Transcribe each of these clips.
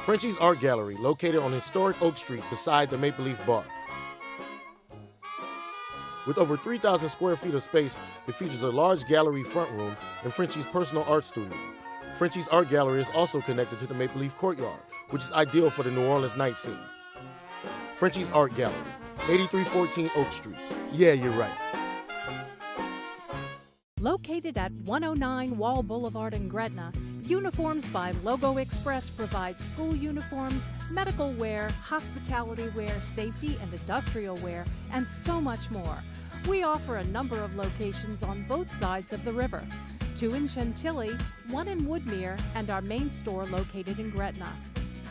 Frenchie's Art Gallery, located on historic Oak Street beside the Maple Leaf Bar. With over 3,000 square feet of space, it features a large gallery front room and Frenchie's personal art studio. Frenchie's Art Gallery is also connected to the Maple Leaf Courtyard, which is ideal for the New Orleans night scene. Frenchie's Art Gallery, 8314 Oak Street. Yeah, you're right. Located at 109 Wall Boulevard in Gretna, Uniforms by Logo Express provides school uniforms, medical wear, hospitality wear, safety and industrial wear, and so much more. We offer a number of locations on both sides of the river. 2 in Chantilly, 1 in Woodmere, and our main store located in Gretna.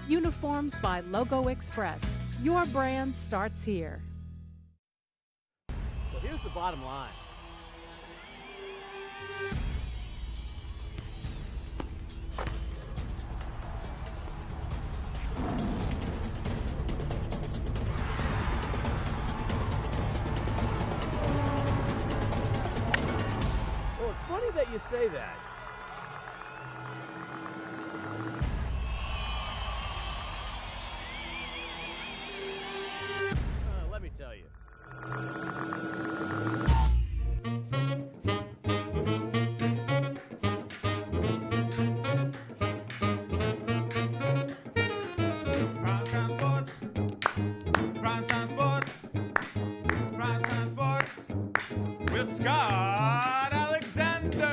Uniforms by Logo Express. Your brand starts here. Well, here's the bottom line. Well, it's funny that you say that. Let me tell you. With Scott Alexander.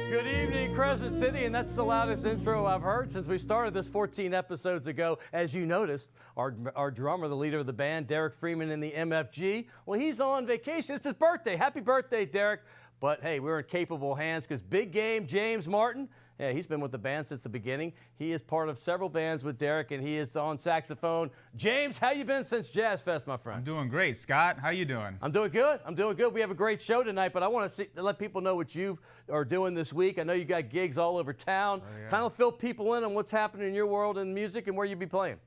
Good evening, Crescent City, and that's the loudest intro I've heard since we started this 14 episodes ago. As you noticed, our drummer, the leader of the band, Derek Freeman in the MFG, well, he's on vacation. It's his birthday. Happy birthday, Derek. But hey, we're in capable hands because big game, James Martin. Yeah, he's been with the band since the beginning. He is part of several bands with Derek, and he is on saxophone. James, how you been since Jazz Fest, my friend? I'm doing great. Scott, how you doing? I'm doing good. I'm doing good. We have a great show tonight, but I want to let people know what you are doing this week. I know you got gigs all over town. Oh, yeah. Kind of fill people in on what's happening in your world in music and where you be playing.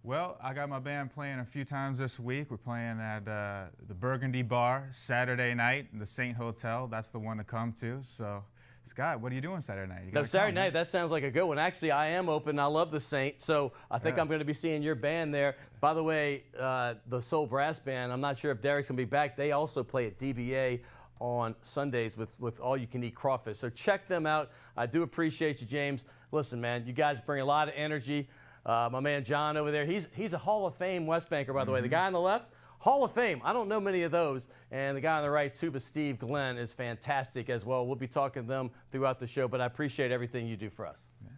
Well, I got my band playing a few times this week. We're playing at the Burgundy Bar Saturday night, the Saint Hotel. That's the one to come to. So, Scott, what are you doing Saturday night? No, Saturday night, that sounds like a good one. Actually, I am open. I love the Saint, so I think I'm going to be seeing your band there. By the way, the Soul Brass Band, I'm not sure if Derek's going to be back. They also play at DBA on Sundays with all-you-can-eat crawfish. So check them out. I do appreciate you, James. Listen, man, you guys bring a lot of energy. My man John over there, he's a Hall of Fame West Banker, by the way. The guy on the left, Hall of Fame. I don't know many of those. And the guy on the right, Tuba Steve Glenn, is fantastic as well. We'll be talking to them throughout the show, but I appreciate everything you do for us. Yeah.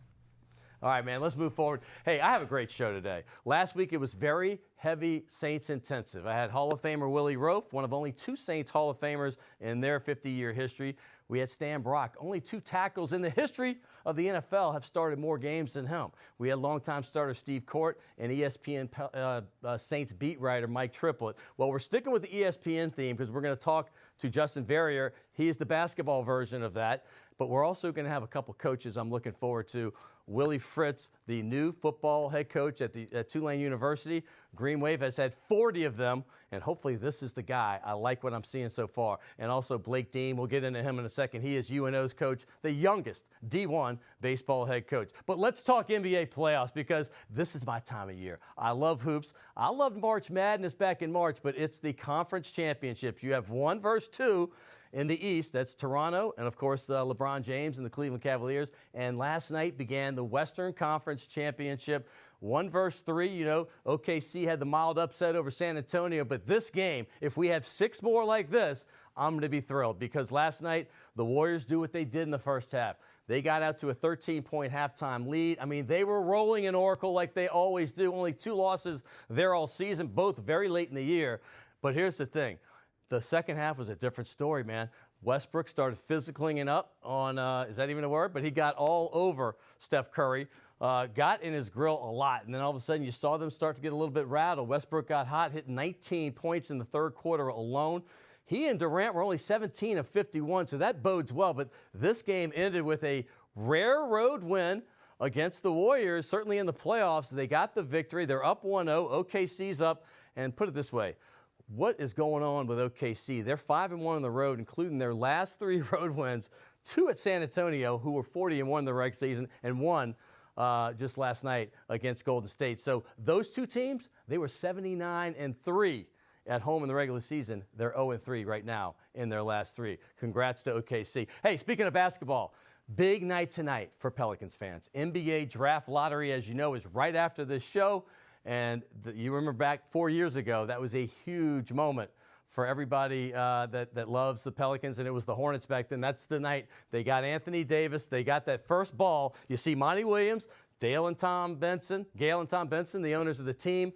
All right, man, let's move forward. Hey, I have a great show today. Last week, it was very heavy Saints intensive. I had Hall of Famer Willie Roaf, one of only 2 Saints Hall of Famers in their 50-year history. We had Stan Brock. Only 2 tackles in the history of the NFL have started more games than him. We had longtime starter Steve Court and ESPN Saints beat writer Mike Triplett. Well, we're sticking with the ESPN theme because we're going to talk to Justin Verrier. He is the basketball version of that. But we're also going to have a couple coaches I'm looking forward to. Willie Fritz, the new football head coach at Tulane University. Green Wave has had 40 of them, and hopefully this is the guy. I like what I'm seeing so far. And also Blake Dean, we'll get into him in a second. He is UNO's coach, the youngest D1 baseball head coach. But let's talk NBA playoffs because this is my time of year. I love hoops. I loved March Madness back in March, but it's the conference championships. You have 1 versus 2. In the East, that's Toronto, and of course LeBron James and the Cleveland Cavaliers. And last night began the Western Conference Championship. 1 versus 3, you know, OKC had the mild upset over San Antonio. But this game, if we have 6 more like this, I'm going to be thrilled because last night the Warriors do what they did in the first half. They got out to a 13-point halftime lead. I mean, they were rolling in Oracle like they always do. Only 2 losses there all season, both very late in the year. But here's the thing. The second half was a different story, man. Westbrook started physicaling up on, is that even a word? But he got all over Steph Curry, got in his grill a lot. And then all of a sudden you saw them start to get a little bit rattled. Westbrook got hot, hit 19 points in the third quarter alone. He and Durant were only 17 of 51, so that bodes well. But this game ended with a rare road win against the Warriors, certainly in the playoffs. They got the victory. They're up 1-0. OKC's up. And put it this way. What is going on with OKC? They're 5-1 on the road, including their last 3 road wins. 2 at San Antonio, who were 40-1 in the regular season, and 1 just last night against Golden State. So those 2 teams, they were 79-3 at home in the regular season. They're 0-3 right now in their last 3. Congrats to OKC. Hey, speaking of basketball, big night tonight for Pelicans fans. NBA draft lottery, as you know, is right after this show. And you remember back 4 years ago, that was a huge moment for everybody that loves the Pelicans, and it was the Hornets back then. That's the night they got Anthony Davis. They got that first ball. You see Monty Williams, Gail and Tom Benson, the owners of the team.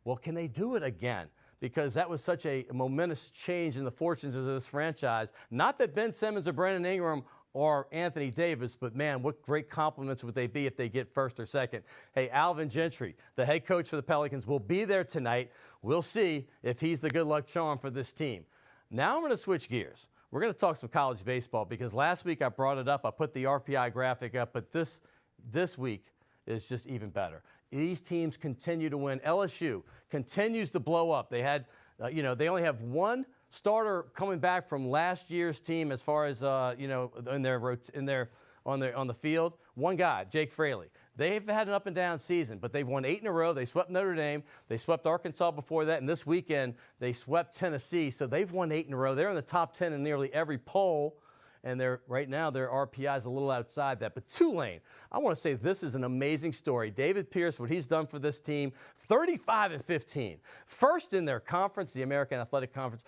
Well, can they do it again? Because that was such a momentous change in the fortunes of this franchise. Not that Ben Simmons or Brandon Ingram or Anthony Davis, but man, what great compliments would they be if they get first or second. Hey, Alvin Gentry, the head coach for the Pelicans, will be there tonight. We'll see if he's the good luck charm for this team. Now I'm going to switch gears. We're going to talk some college baseball because last week I brought it up. I put the RPI graphic up, but this week is just even better. These teams continue to win. LSU continues to blow up. They had, they only have one starter coming back from last year's team as far as on the field. One guy, Jake Fraley. They've had an up and down season, but they've won 8 in a row. They swept Notre Dame. They swept Arkansas before that, and this weekend they swept Tennessee. So they've won 8 in a row. They're in the top 10 in nearly every poll. And right now their RPI is a little outside that. But Tulane, I want to say this is an amazing story. David Pierce, what he's done for this team, 35-15. First in their conference, the American Athletic Conference.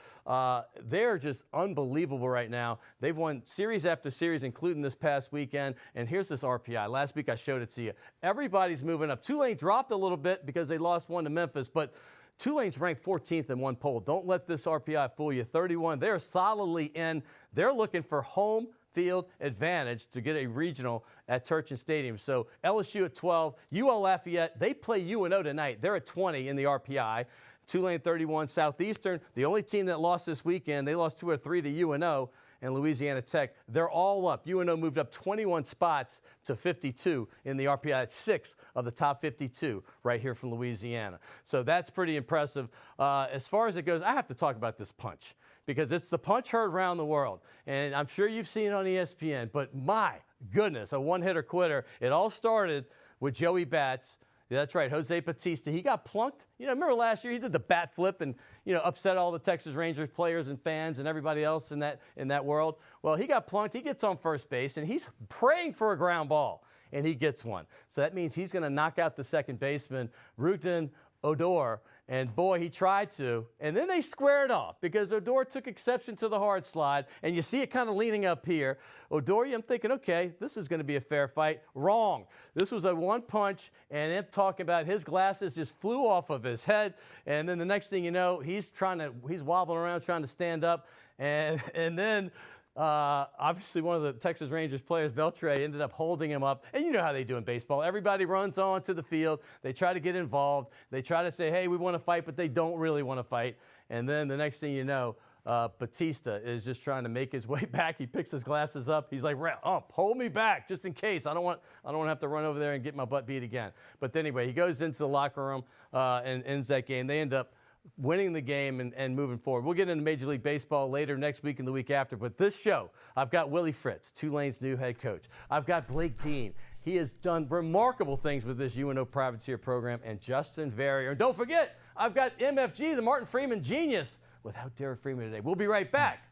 They're just unbelievable right now. They've won series after series, including this past weekend. And here's this RPI. Last week I showed it to you. Everybody's moving up. Tulane dropped a little bit because they lost 1 to Memphis, but Tulane's ranked 14th in one poll. Don't let this RPI fool you. 31. They're solidly in. They're looking for home field advantage to get a regional at Turchin Stadium. So LSU at 12. UL Lafayette, they play UNO tonight. They're at 20 in the RPI. Tulane 31. Southeastern, the only team that lost this weekend, they lost 2 or 3 to UNO. And Louisiana Tech, they're all up. UNO moved up 21 spots to 52 in the RPI. That's 6 of the top 52 right here from Louisiana. So that's pretty impressive. As far as it goes, I have to talk about this punch because it's the punch heard around the world. And I'm sure you've seen it on ESPN, but my goodness, a one-hitter quitter. It all started with Joey Bats. Yeah, that's right, Jose Bautista. He got plunked. Remember last year he did the bat flip and, upset all the Texas Rangers players and fans and everybody else in that world. Well, he got plunked. He gets on first base, and he's praying for a ground ball, and he gets one. So that means he's going to knock out the second baseman, Rutin Odor. And boy, he tried to. And then they squared off because Odor took exception to the hard slide. And you see it kind of leaning up here. Odor, I'm thinking, okay, this is going to be a fair fight. Wrong. This was a one punch, and him talking about his glasses just flew off of his head. And then the next thing you know, he's wobbling around trying to stand up. And then obviously one of the Texas Rangers players, Beltre, ended up holding him up. And you know how they do in baseball. Everybody runs onto the field. They try to get involved. They try to say, hey, we want to fight, but they don't really want to fight. And then the next thing you know, Bautista is just trying to make his way back. He picks his glasses up. He's like, hold me back just in case. I don't want to have to run over there and get my butt beat again. But anyway, he goes into the locker room and ends that game. They end up winning the game and moving forward. We'll get into Major League Baseball later next week and the week after. But this show, I've got Willie Fritz, Tulane's new head coach. I've got Blake Dean. He has done remarkable things with this UNO privateer program. And Justin Verrier. And don't forget, I've got MFG, the Martin Freeman genius, without Derek Freeman today. We'll be right back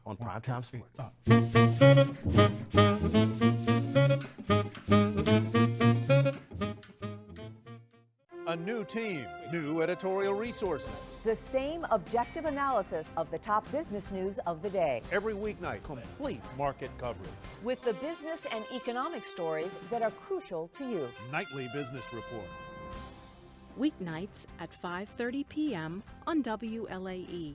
on Primetime Sports. A new team, new editorial resources. The same objective analysis of the top business news of the day. Every weeknight, complete market coverage. With the business and economic stories that are crucial to you. Nightly business report. Weeknights at 5:30 p.m. on WLAE.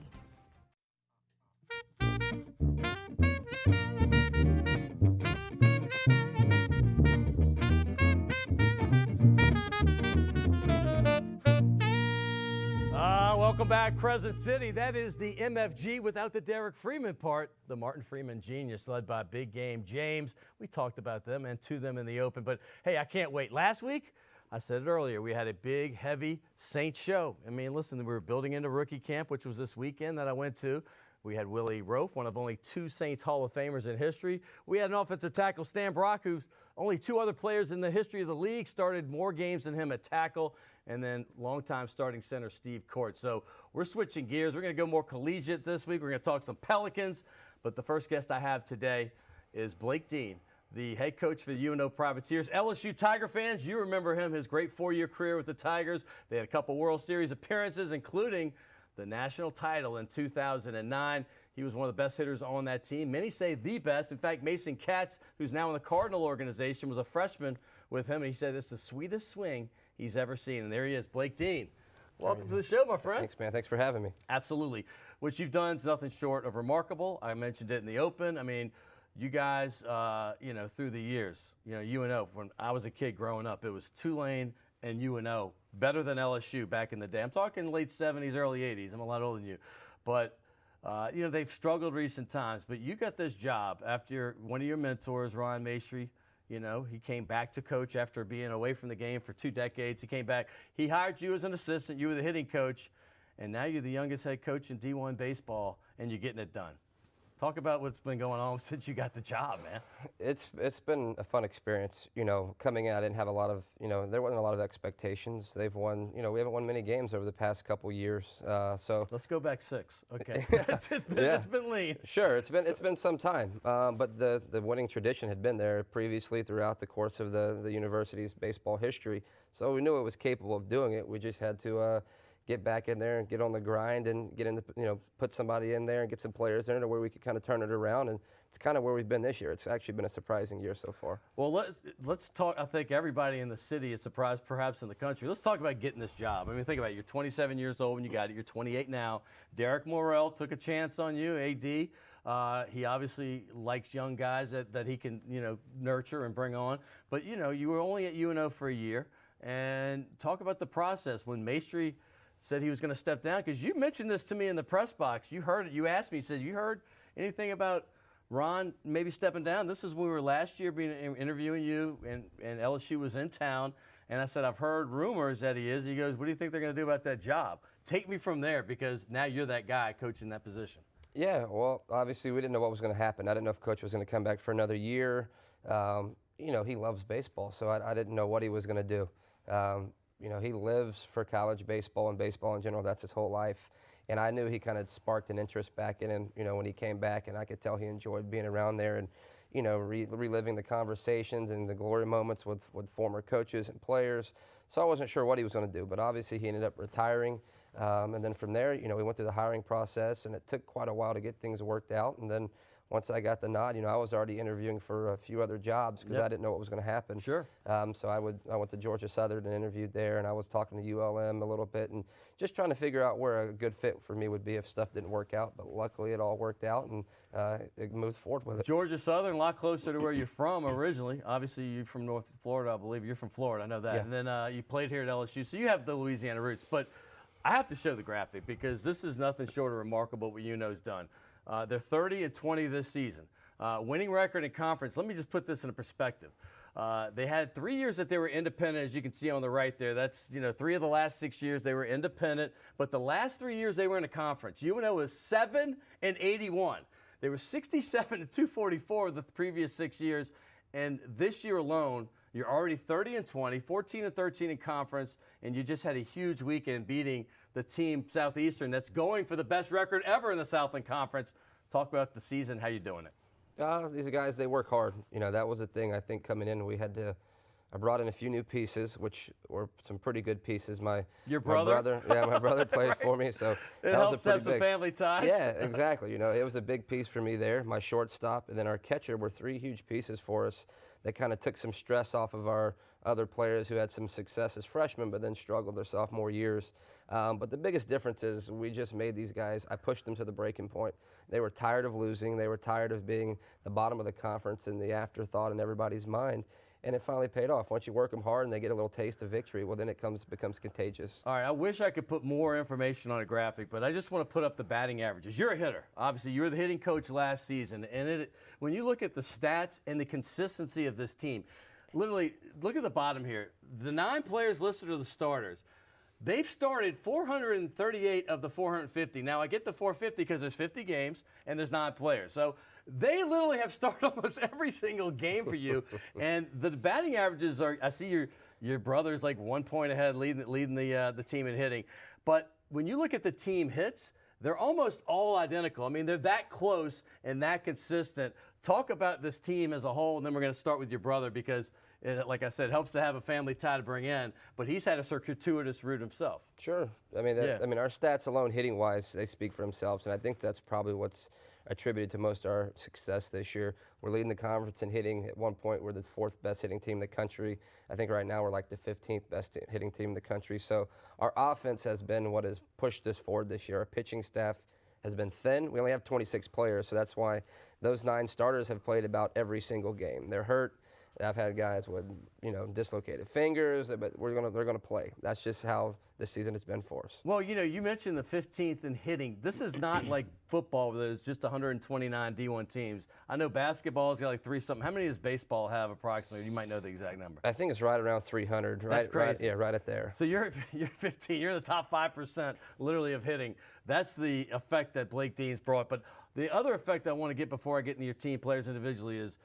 Welcome back, Crescent City. That is the MFG without the Derek Freeman part. The Martin Freeman genius led by Big Game James. We talked about them and to them in the open. But, hey, I can't wait. Last week, I said it earlier, we had a big, heavy Saints show. I mean, listen, we were building into rookie camp, which was this weekend that I went to. We had Willie Rofe, one of only 2 Saints Hall of Famers in history. We had an offensive tackle, Stan Brock, who's only 2 other players in the history of the league started more games than him at tackle, and then longtime starting center Steve Court. So we're switching gears. We're going to go more collegiate this week. We're going to talk some Pelicans, but the first guest I have today is Blake Dean, the head coach for the UNO Privateers. LSU Tiger fans, you remember him, his great 4-year career with the Tigers. They had a couple World Series appearances, including the national title in 2009. He was one of the best hitters on that team. Many say the best. In fact, Mason Katz, who's now in the Cardinal organization, was a freshman with him, and he said it's the sweetest swing he's ever seen. And there he is, Blake Dean. Welcome to the show, my friend. Thanks, man. Thanks for having me. Absolutely. What you've done is nothing short of remarkable. I mentioned it in the open. I mean, you guys, through the years, UNO, when I was a kid growing up, it was Tulane and UNO, better than LSU back in the day. I'm talking late 70s, early 80s. I'm a lot older than you. But, they've struggled recent times. But you got this job after one of your mentors, Ron Maestri. He came back to coach after being away from the game for 2 decades. He came back. He hired you as an assistant. You were the hitting coach. And now you're the youngest head coach in D1 baseball, and you're getting it done. Talk about what's been going on since you got the job, man. It's been a fun experience. Coming out, I didn't have a lot of, there wasn't a lot of expectations. They've won, we haven't won many games over the past couple years. So let's go back 6. Okay, it's been lean. Sure, it's been some time. But the winning tradition had been there previously throughout the course of the university's baseball history. So we knew it was capable of doing it. We just had to get back in there and get on the grind and get in the, put somebody in there and get some players in there where we could kind of turn it around. And it's kind of where we've been this year. It's actually been a surprising year so far. Well, let's talk. I think everybody in the city is surprised, perhaps in the country. Let's talk about getting this job. I mean, think about it. You're 27 years old when you got it. You're 28 now. Derek Morrell took a chance on you, AD. He obviously likes young guys that he can, nurture and bring on. But, you were only at UNO for a year. And talk about the process when Maestri said he was going to step down, because you mentioned this to me in the press box. You heard it. You asked me, you said, you heard anything about Ron maybe stepping down? This is when we were last year interviewing you, and LSU was in town. And I said, I've heard rumors that he is. He goes, what do you think they're going to do about that job? Take me from there, because now you're that guy coaching that position. Yeah, well, obviously we didn't know what was going to happen. I didn't know if Coach was going to come back for another year. He loves baseball, so I didn't know what he was going to do. He lives for college baseball and baseball in general. That's his whole life. And I knew he kind of sparked an interest back in him, when he came back, and I could tell he enjoyed being around there and, reliving the conversations and the glory moments with former coaches and players. So I wasn't sure what he was going to do, but obviously he ended up retiring. And then from there, we went through the hiring process, and it took quite a while to get things worked out. And then once I got the nod, I was already interviewing for a few other jobs because I didn't know what was going to happen. Sure. So I went to Georgia Southern and interviewed there, and I was talking to ULM a little bit and just trying to figure out where a good fit for me would be if stuff didn't work out. But luckily it all worked out, and it moved forward with it. Georgia Southern, a lot closer to where you're from originally. Obviously, you're from North Florida, I believe. You're from Florida, I know that. Yeah. And then you played here at LSU, so you have the Louisiana roots. But I have to show the graphic, because this is nothing short of remarkable what UNO's done. They're 30-20 this season. Winning record in conference. Let me just put this in perspective. They had 3 years that they were independent, as you can see on the right there. That's 3 of the last 6 years they were independent. But the last 3 years they were in a conference. UNO was 7-81. They were 67-244 the previous 6 years. And this year alone, you're already 30-20, 14-13 in conference, and you just had a huge weekend beating the team Southeastern that's going for the best record ever in the Southland Conference. Talk about the season, how you doing it? These guys, they work hard. That was the thing, I think, coming in. I brought in a few new pieces, which were some pretty good pieces. Your brother? My brother plays for me, so it helps have some family ties. Yeah, exactly. It was a big piece for me there. My shortstop and then our catcher were 3 huge pieces for us that kind of took some stress off of our other players who had some success as freshmen but then struggled their sophomore years. But the biggest difference is we just made these guys, I pushed them to the breaking point. They were tired of losing. They were tired of being the bottom of the conference and the afterthought in everybody's mind. And it finally paid off. Once you work them hard and they get a little taste of victory, well, then it becomes contagious. All right, I wish I could put more information on a graphic, but I just want to put up the batting averages. You're a hitter. Obviously, you were the hitting coach last season. And when you look at the stats and the consistency of this team, literally, look at the bottom here. The 9 players listed are the starters. They've started 438 of the 450. Now, I get the 450 because there's 50 games and there's 9 players. So they literally have started almost every single game for you. And the batting averages are, I see your brother's like 1 point ahead leading the team in hitting. But when you look at the team hits, they're almost all identical. I mean, they're that close and that consistent. Talk about this team as a whole, and then we're going to start with your brother because, like I said, it helps to have a family tie to bring in. But he's had a circuitous route himself. Sure. I mean, our stats alone, hitting-wise, they speak for themselves, and I think that's probably what's attributed to most of our success this year. We're leading the conference in hitting. At one point, we're the 4th best hitting team in the country. I think right now we're like the 15th best hitting team in the country. So our offense has been what has pushed us forward this year. Our pitching staff has been thin. We only have 26 players, so that's why those 9 starters have played about every single game. They're hurt. I've had guys with, dislocated fingers, but they're gonna play. That's just how this season has been for us. Well, you mentioned the 15th in hitting. This is not like football where there's just 129 D1 teams. I know basketball's got like 3-something. How many does baseball have approximately? You might know the exact number. I think it's right around 300. That's crazy. Right at there. So you're 15. You're the top 5% literally of hitting. That's the effect that Blake Dean's brought. But the other effect I want to get before I get into your team players individually is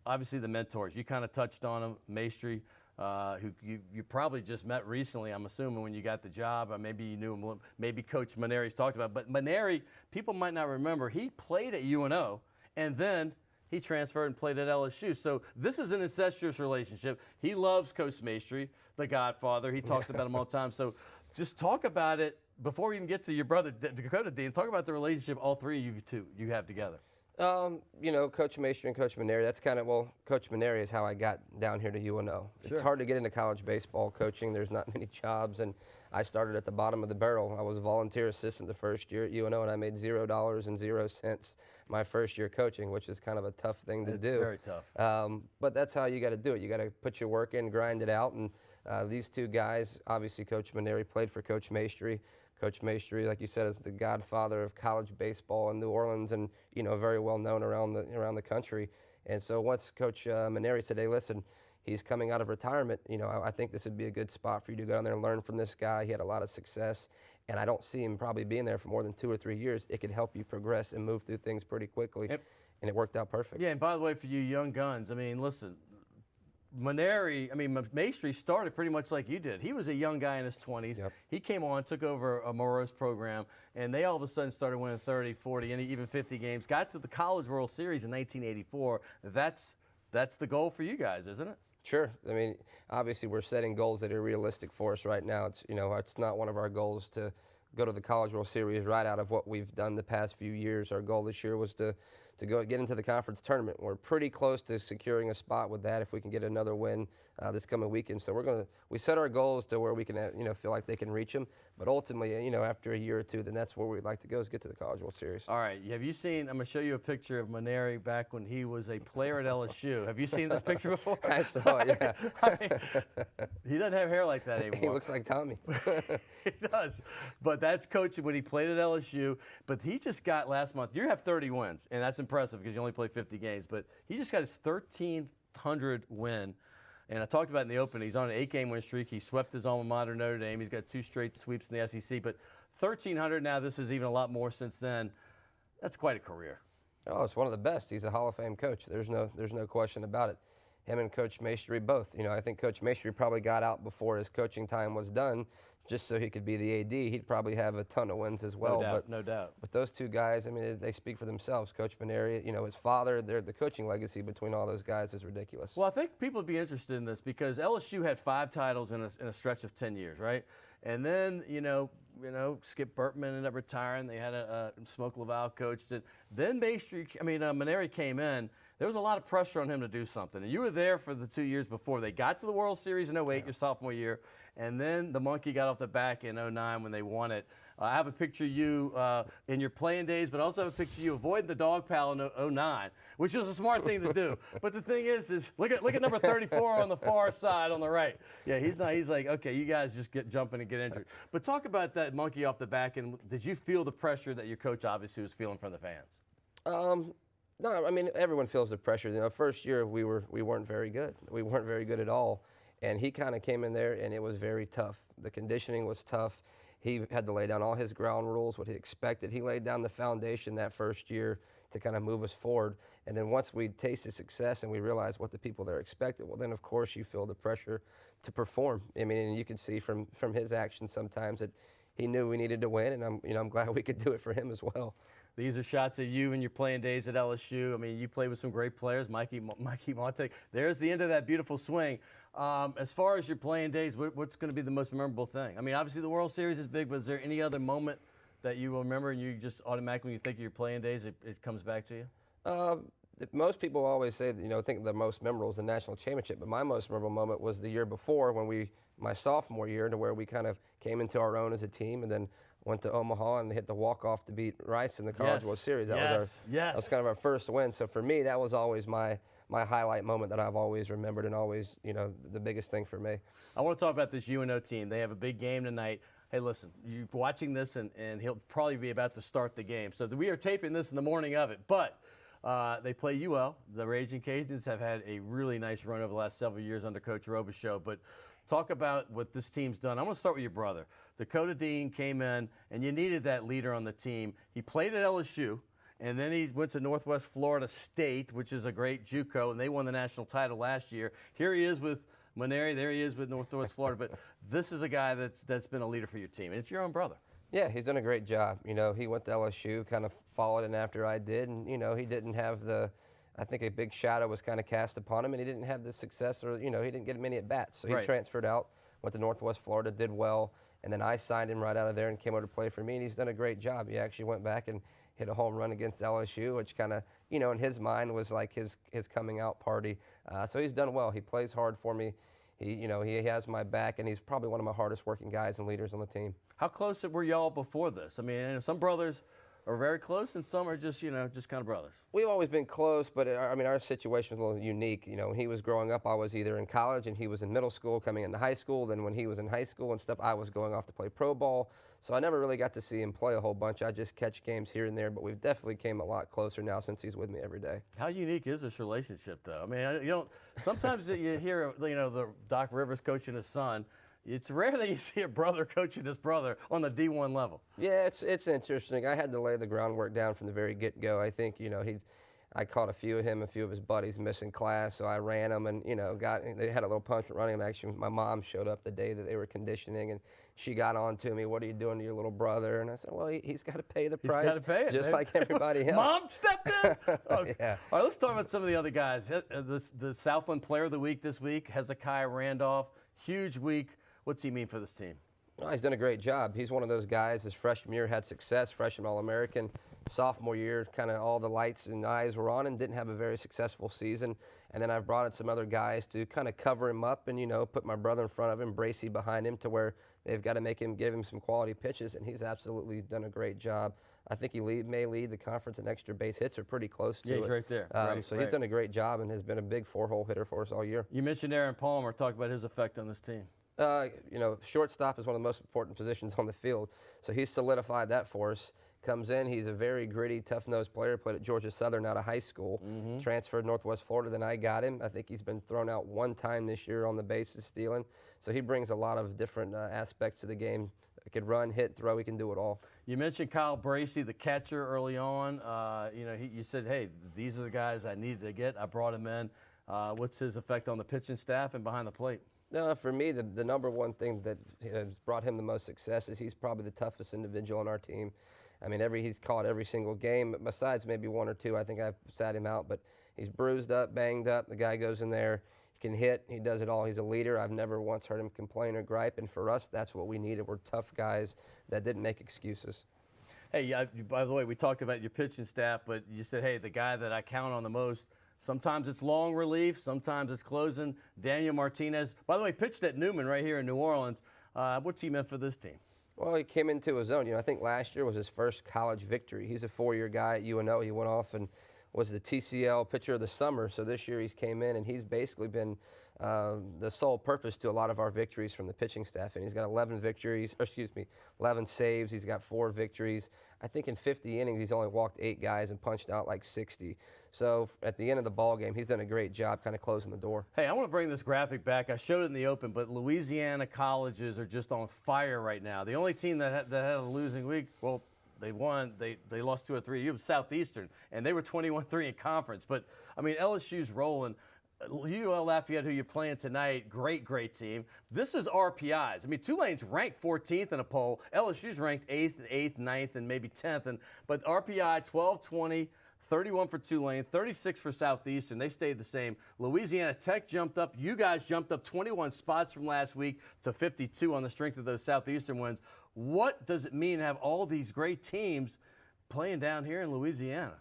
obviously the mentors. You kind of touched on them, Maestri, who you probably just met recently, I'm assuming, when you got the job. Or maybe you knew him. Maybe Coach Maneri's talked about it. But Maneri, people might not remember, he played at UNO, and then he transferred and played at LSU. So this is an incestuous relationship. He loves Coach Maestri, the Godfather. He talks about him all the time. So just talk about it before we even get to your brother, Dakota Dean. Talk about the relationship all three of you have together. Coach Maestri and Coach Maneri, that's kind of, Coach Maneri is how I got down here to UNO. It's hard to get into college baseball coaching. There's not many jobs, and I started at the bottom of the barrel. I was a volunteer assistant the first year at UNO, and I made $0.00 my first year coaching, which is kind of a tough thing to do. It's very tough. But that's how you got to do it. You got to put your work in, grind it out, and these two guys, obviously Coach Maneri played for Coach Maestri. Coach Maestri, like you said, is the godfather of college baseball in New Orleans, and very well known around the country. And so once Coach Maneri said, "Hey, listen, he's coming out of retirement. I think this would be a good spot for you to go down there and learn from this guy. He had a lot of success, and I don't see him probably being there for more than 2 or 3 years. It could help you progress and move through things pretty quickly." And it worked out perfect. Yeah, and by the way, for you young guns, I mean, listen. Maestri started pretty much like you did. He was a young guy in his 20s. Yep. He came on, took over a Moreau's program, and they all of a sudden started winning 30, 40, and even 50 games. Got to the College World Series in 1984. That's the goal for you guys, isn't it? Sure. I mean, obviously we're setting goals that are realistic for us right now. It's not one of our goals to go to the College World Series right out of what we've done the past few years. Our goal this year was to get into the conference tournament. We're pretty close to securing a spot with that if we can get another win this coming weekend. So we set our goals to where we can feel like they can reach them. But ultimately, after a year or two, then that's where we'd like to go, is get to the College World Series. All right. Have you seen? I'm going to show you a picture of Maneri back when he was a player at LSU. Have you seen this picture before? I saw it. Yeah. He doesn't have hair like that anymore. He looks like Tommy. He does. But that's Coach when he played at LSU. But he just got last month. You have 30 wins, and that's impressive because you only play 50 games. But he just got his 1,300 win. And I talked about in the opening, he's on an 8-game win streak. He swept his alma mater, Notre Dame. He's got 2 straight sweeps in the SEC. But 1,300 now, this is even a lot more since then. That's quite a career. Oh, it's one of the best. He's a Hall of Fame coach. There's no question about it. Him and Coach Maestri both. I think Coach Maestri probably got out before his coaching time was done, just so he could be the AD. He'd probably have a ton of wins as well. No doubt. But those two guys, I mean, they speak for themselves. Coach Maneri, his father, the coaching legacy between all those guys is ridiculous. Well, I think people would be interested in this because LSU had 5 titles in a stretch of 10 years, right? And then, Skip Burtman ended up retiring. They had a Smoke Laval coached it. Then Maneri came in. There was a lot of pressure on him to do something. And you were there for the 2 years before. They got to the World Series in 08, your sophomore year. And then the monkey got off the back in 09 when they won it. I have a picture of you in your playing days, but I also have a picture of you avoiding the dog pal in 09, which is a smart thing to do. But the thing is look at number 34 on the far side on the right. Yeah, he's like, okay, you guys just get jumping and get injured. But talk about that monkey off the back, and did you feel the pressure that your coach obviously was feeling from the fans? No, I mean, everyone feels the pressure. First year we weren't very good. We weren't very good at all. And he kind of came in there, and it was very tough. The conditioning was tough. He had to lay down all his ground rules, what he expected. He laid down the foundation that first year to kind of move us forward. And then once we tasted success and we realized what the people there expected, well, then of course you feel the pressure to perform. I mean, and you can see from his actions sometimes that he knew we needed to win, and I'm glad we could do it for him as well. These are shots of you and your playing days at LSU. I mean, you played with some great players, Mikey Monte. There's the end of that beautiful swing. As far as your playing days, what's going to be the most memorable thing? I mean, obviously the World Series is big, but is there any other moment that you will remember and you just automatically, when you think of your playing days, it comes back to you? Most people always say, think the most memorable is the national championship, but my most memorable moment was the year before when my sophomore year, to where we kind of came into our own as a team, and then went to Omaha and hit the walk-off to beat Rice in the College World Series. That was kind of our first win. So for me, that was always my highlight moment that I've always remembered, and always, the biggest thing for me. I want to talk about this UNO team. They have a big game tonight. Hey, listen, you're watching this, and he'll probably be about to start the game. So we are taping this in the morning of it, but they play UL. The Raging Cajuns have had a really nice run over the last several years under Coach Robichaux. But talk about what this team's done. I want to start with your brother. Dakota Dean came in, and you needed that leader on the team. He played at LSU, and then he went to Northwest Florida State, which is a great JUCO, and they won the national title last year. Here he is with Maneri. There he is with Northwest Florida. But this is a guy that's been a leader for your team, and it's your own brother. Yeah, he's done a great job. He went to LSU, kind of followed in after I did, and, he didn't have I think a big shadow was kind of cast upon him, and he didn't have the success, or, he didn't get many at-bats. So he transferred out, went to Northwest Florida, did well, and then I signed him right out of there and came over to play for me, and he's done a great job. He actually went back and hit a home run against LSU, which kind of, in his mind was like his coming out party. So he's done well. He plays hard for me. He has my back, and he's probably one of my hardest working guys and leaders on the team. How close were y'all before this? I mean, some brothers are very close, and some are just, just kind of brothers. We've always been close, but our situation was a little unique. When he was growing up, I was either in college and he was in middle school, coming into high school. Then when he was in high school and stuff, I was going off to play pro ball. So I never really got to see him play a whole bunch. I just catch games here and there, but we've definitely came a lot closer now since he's with me every day. How unique is this relationship, though? I mean, sometimes you hear, the Doc Rivers coaching his son. It's rare that you see a brother coaching his brother on the D1 level. Yeah, it's interesting. I had to lay the groundwork down from the very get-go. I think, I caught a few of his buddies missing class, so I ran them, and, they had a little punishment running them. Actually, my mom showed up the day that they were conditioning, and she got on to me, "What are you doing to your little brother?" And I said, "Well, he's got to pay the price. He's got to pay it, just like everybody else." Mom stepped in. Okay. Yeah. All right, let's talk about some of the other guys. The Southland Player of the Week this week, Hezekiah Randolph, huge week. What's he mean for this team? Well, he's done a great job. He's one of those guys, his freshman year had success, freshman All-American. Sophomore year, kind of all the lights and eyes were on him, didn't have a very successful season. And then I've brought in some other guys to kind of cover him up and, put my brother in front of him, Bracey behind him, to where they've got to give him some quality pitches, and he's absolutely done a great job. I think he may lead the conference in extra base hits, or pretty close to it. Yeah, he's right there. He's done a great job and has been a big four-hole hitter for us all year. You mentioned Aaron Palmer. Talk about his effect on this team. Shortstop is one of the most important positions on the field, so he's solidified that for us. Comes in, he's a very gritty, tough-nosed player, played at Georgia Southern out of high school, transferred to Northwest Florida, then I got him. I think he's been thrown out one time this year on the bases stealing, so he brings a lot of different aspects to the game. He can run, hit, throw, he can do it all. You mentioned Kyle Bracey, the catcher, early on. You said, hey, these are the guys I needed to get. I brought him in. What's his effect on the pitching staff and behind the plate? For me, the number one thing that has brought him the most success is he's probably the toughest individual on our team. I mean, he's caught every single game, besides maybe one or two. I think I've sat him out, but he's bruised up, banged up. The guy goes in there, he can hit, he does it all. He's a leader. I've never once heard him complain or gripe, and for us, that's what we needed. We're tough guys that didn't make excuses. Hey, by the way, we talked about your pitching staff, but you said, hey, the guy that I count on the most, sometimes it's long relief, sometimes it's closing. Daniel Martinez, by the way, pitched at Newman right here in New Orleans. What's he meant for this team? Well, he came into his own. I think last year was his first college victory. He's a four-year guy at UNO. He went off and was the TCL Pitcher of the Summer. So this year he's came in, and he's basically been the sole purpose to a lot of our victories from the pitching staff. And he's got 11 saves. He's got 4 victories. I think in 50 innings he's only walked 8 guys and punched out like 60. So at the end of the ball game, he's done a great job kind of closing the door. Hey, I want to bring this graphic back. I showed it in the open, but Louisiana colleges are just on fire right now. The only team that had a losing week, well, they won. They lost 2 or 3. It was Southeastern, and they were 21-3 in conference. But, I mean, LSU's rolling. UL Lafayette, who you're playing tonight, great team. This is RPIs. I mean, Tulane's ranked 14th in a poll. LSU's ranked 8th, 9th, and maybe 10th. But RPI, 12-20, 31 for Tulane, 36 for Southeastern. They stayed the same. Louisiana Tech jumped up. You guys jumped up 21 spots from last week to 52 on the strength of those Southeastern wins. What does it mean to have all these great teams playing down here in Louisiana?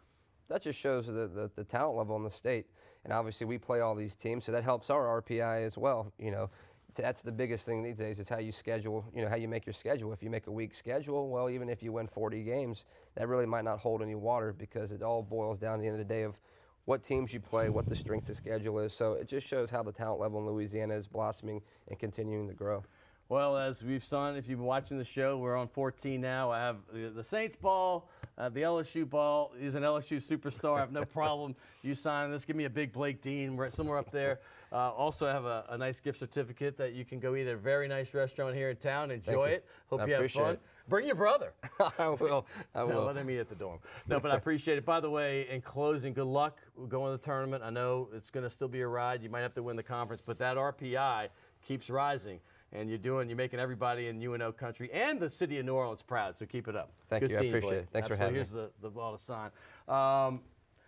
That just shows the talent level in the state. And obviously we play all these teams, so that helps our RPI as well. You know, that's the biggest thing these days is how you schedule, you know, how you make your schedule. If you make a weak schedule, well, even if you win 40 games, that really might not hold any water because it all boils down at the end of the day of what teams you play, what the strength of schedule is. So it just shows how the talent level in Louisiana is blossoming and continuing to grow. Well, as we've seen, if you've been watching the show, we're on 14 now. I have the Saints ball, the LSU ball. He's an LSU superstar. I have no problem you signing this. Give me a big Blake Dean somewhere up there. Also have a nice gift certificate that you can go eat at a very nice restaurant here in town. Enjoy it. Hope you have fun. Bring your brother. I will. No, let him eat at the dorm. No, but I appreciate it. By the way, in closing, good luck going to the tournament. I know it's going to still be a ride. You might have to win the conference, but that RPI keeps rising. And you're making everybody in UNO country and the city of New Orleans proud. So keep it up. Thank you. I appreciate it. Thanks for having me. Here's the ball to sign.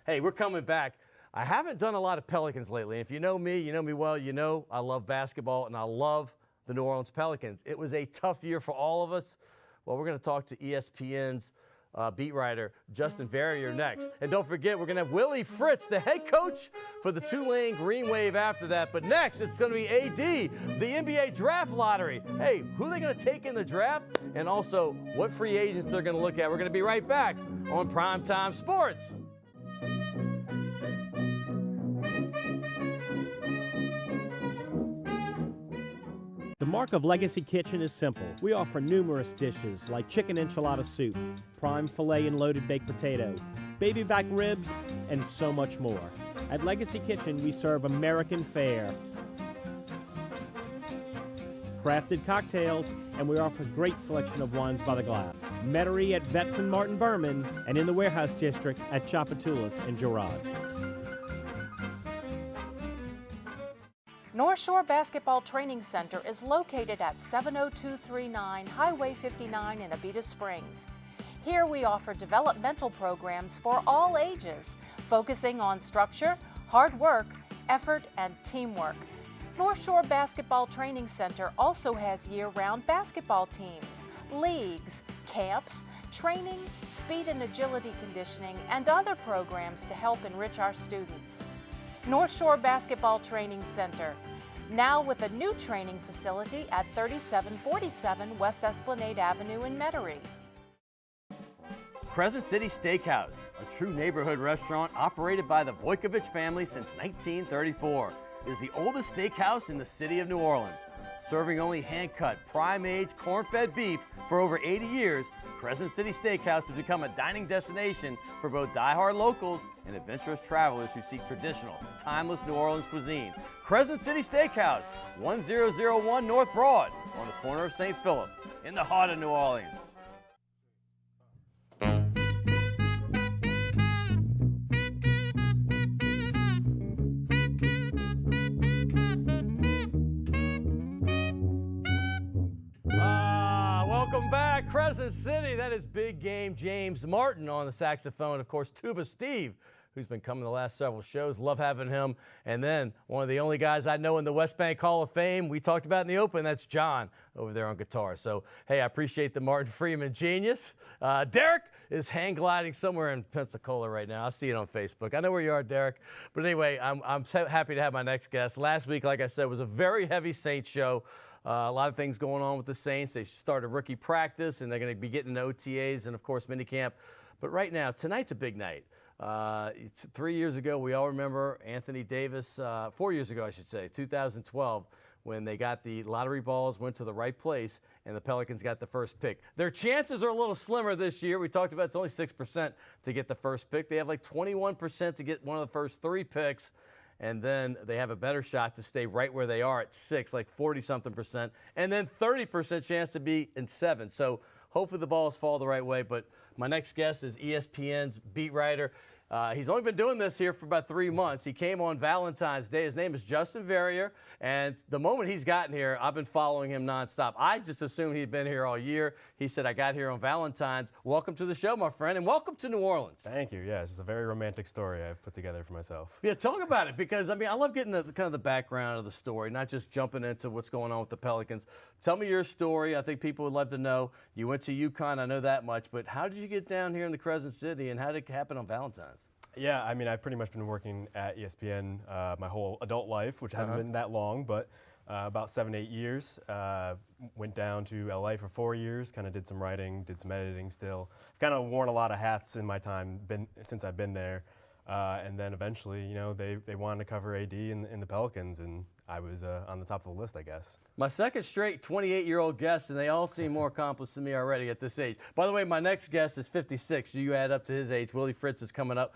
Hey, we're coming back. I haven't done a lot of Pelicans lately. If you know me well. You know I love basketball and I love the New Orleans Pelicans. It was a tough year for all of us. Well, we're going to talk to ESPN's beat writer Justin Verrier next. And don't forget, we're going to have Willie Fritz, the head coach for the Tulane Green Wave after that. But next, it's going to be AD, the NBA draft lottery. Hey, who are they going to take in the draft? And also, what free agents they're going to look at. We're going to be right back on Primetime Sports. The mark of Legacy Kitchen is simple. We offer numerous dishes like chicken enchilada soup, prime filet and loaded baked potato, baby back ribs, and so much more. At Legacy Kitchen, we serve American fare, crafted cocktails, and we offer a great selection of wines by the glass. Metairie at Vetz and Martin Berman, and in the Warehouse District at Tchoupitoulas and Girard. North Shore Basketball Training Center is located at 70239 Highway 59 in Abita Springs. Here we offer developmental programs for all ages, focusing on structure, hard work, effort, and teamwork. North Shore Basketball Training Center also has year-round basketball teams, leagues, camps, training, speed and agility conditioning, and other programs to help enrich our students. North Shore Basketball Training Center, now with a new training facility at 3747 West Esplanade Avenue in Metairie. Crescent City Steakhouse, a true neighborhood restaurant operated by the Vojkovic family since 1934, is the oldest steakhouse in the city of New Orleans. Serving only hand-cut, prime-aged, corn-fed beef for over 80 years, Crescent City Steakhouse has become a dining destination for both die-hard locals and adventurous travelers who seek traditional, timeless New Orleans cuisine. Crescent City Steakhouse, 1001 North Broad, on the corner of St. Philip, in the heart of New Orleans. Welcome back, Crescent City. That is big game James Martin on the saxophone. Of course, Tuba Steve, who's been coming the last several shows. Love having him. And then one of the only guys I know in the West Bank Hall of Fame we talked about in the open, that's John over there on guitar. So, hey, I appreciate the Martin Freeman genius. Derek is hang gliding somewhere in Pensacola right now. I see it on Facebook. I know where you are, Derek. But anyway, I'm so happy to have my next guest. Last week, like I said, was a very heavy Saints show. A lot of things going on with the Saints. They started rookie practice, and they're going to be getting OTAs and, of course, minicamp. But right now, tonight's a big night. 3 years ago, we all remember Anthony Davis, 4 years ago, I should say, 2012, when they got the lottery balls, went to the right place, and the Pelicans got the first pick. Their chances are a little slimmer this year. We talked about it's only 6% to get the first pick. They have like 21% to get one of the first 3 picks, and then they have a better shot to stay right where they are at 6, like 40-something%, and then 30% chance to be in 7. So hopefully the balls fall the right way. But my next guest is ESPN's beat writer. He's only been doing this here for about 3 months. He came on Valentine's Day. His name is Justin Verrier, and the moment he's gotten here, I've been following him nonstop. I just assumed he'd been here all year. He said, I got here on Valentine's. Welcome to the show, my friend, and welcome to New Orleans. Thank you. Yeah, it's a very romantic story I've put together for myself. Yeah, talk about it, because, I mean, I love getting the kind of the background of the story, not just jumping into what's going on with the Pelicans. Tell me your story. I think people would love to know. You went to UConn, I know that much, but how did you get down here in the Crescent City, and how did it happen on Valentine's? Yeah, I mean, I've pretty much been working at ESPN my whole adult life, which hasn't been that long, but about 7, 8 years. Went down to LA for 4 years, kind of did some writing, did some editing still. I've kind of worn a lot of hats in my time since I've been there. And then eventually, you know, they wanted to cover AD in the Pelicans, and I was on the top of the list, I guess. My second straight 28-year-old guest, and they all seem more accomplished than me already at this age. By the way, my next guest is 56. You add up to his age. Willie Fritz is coming up,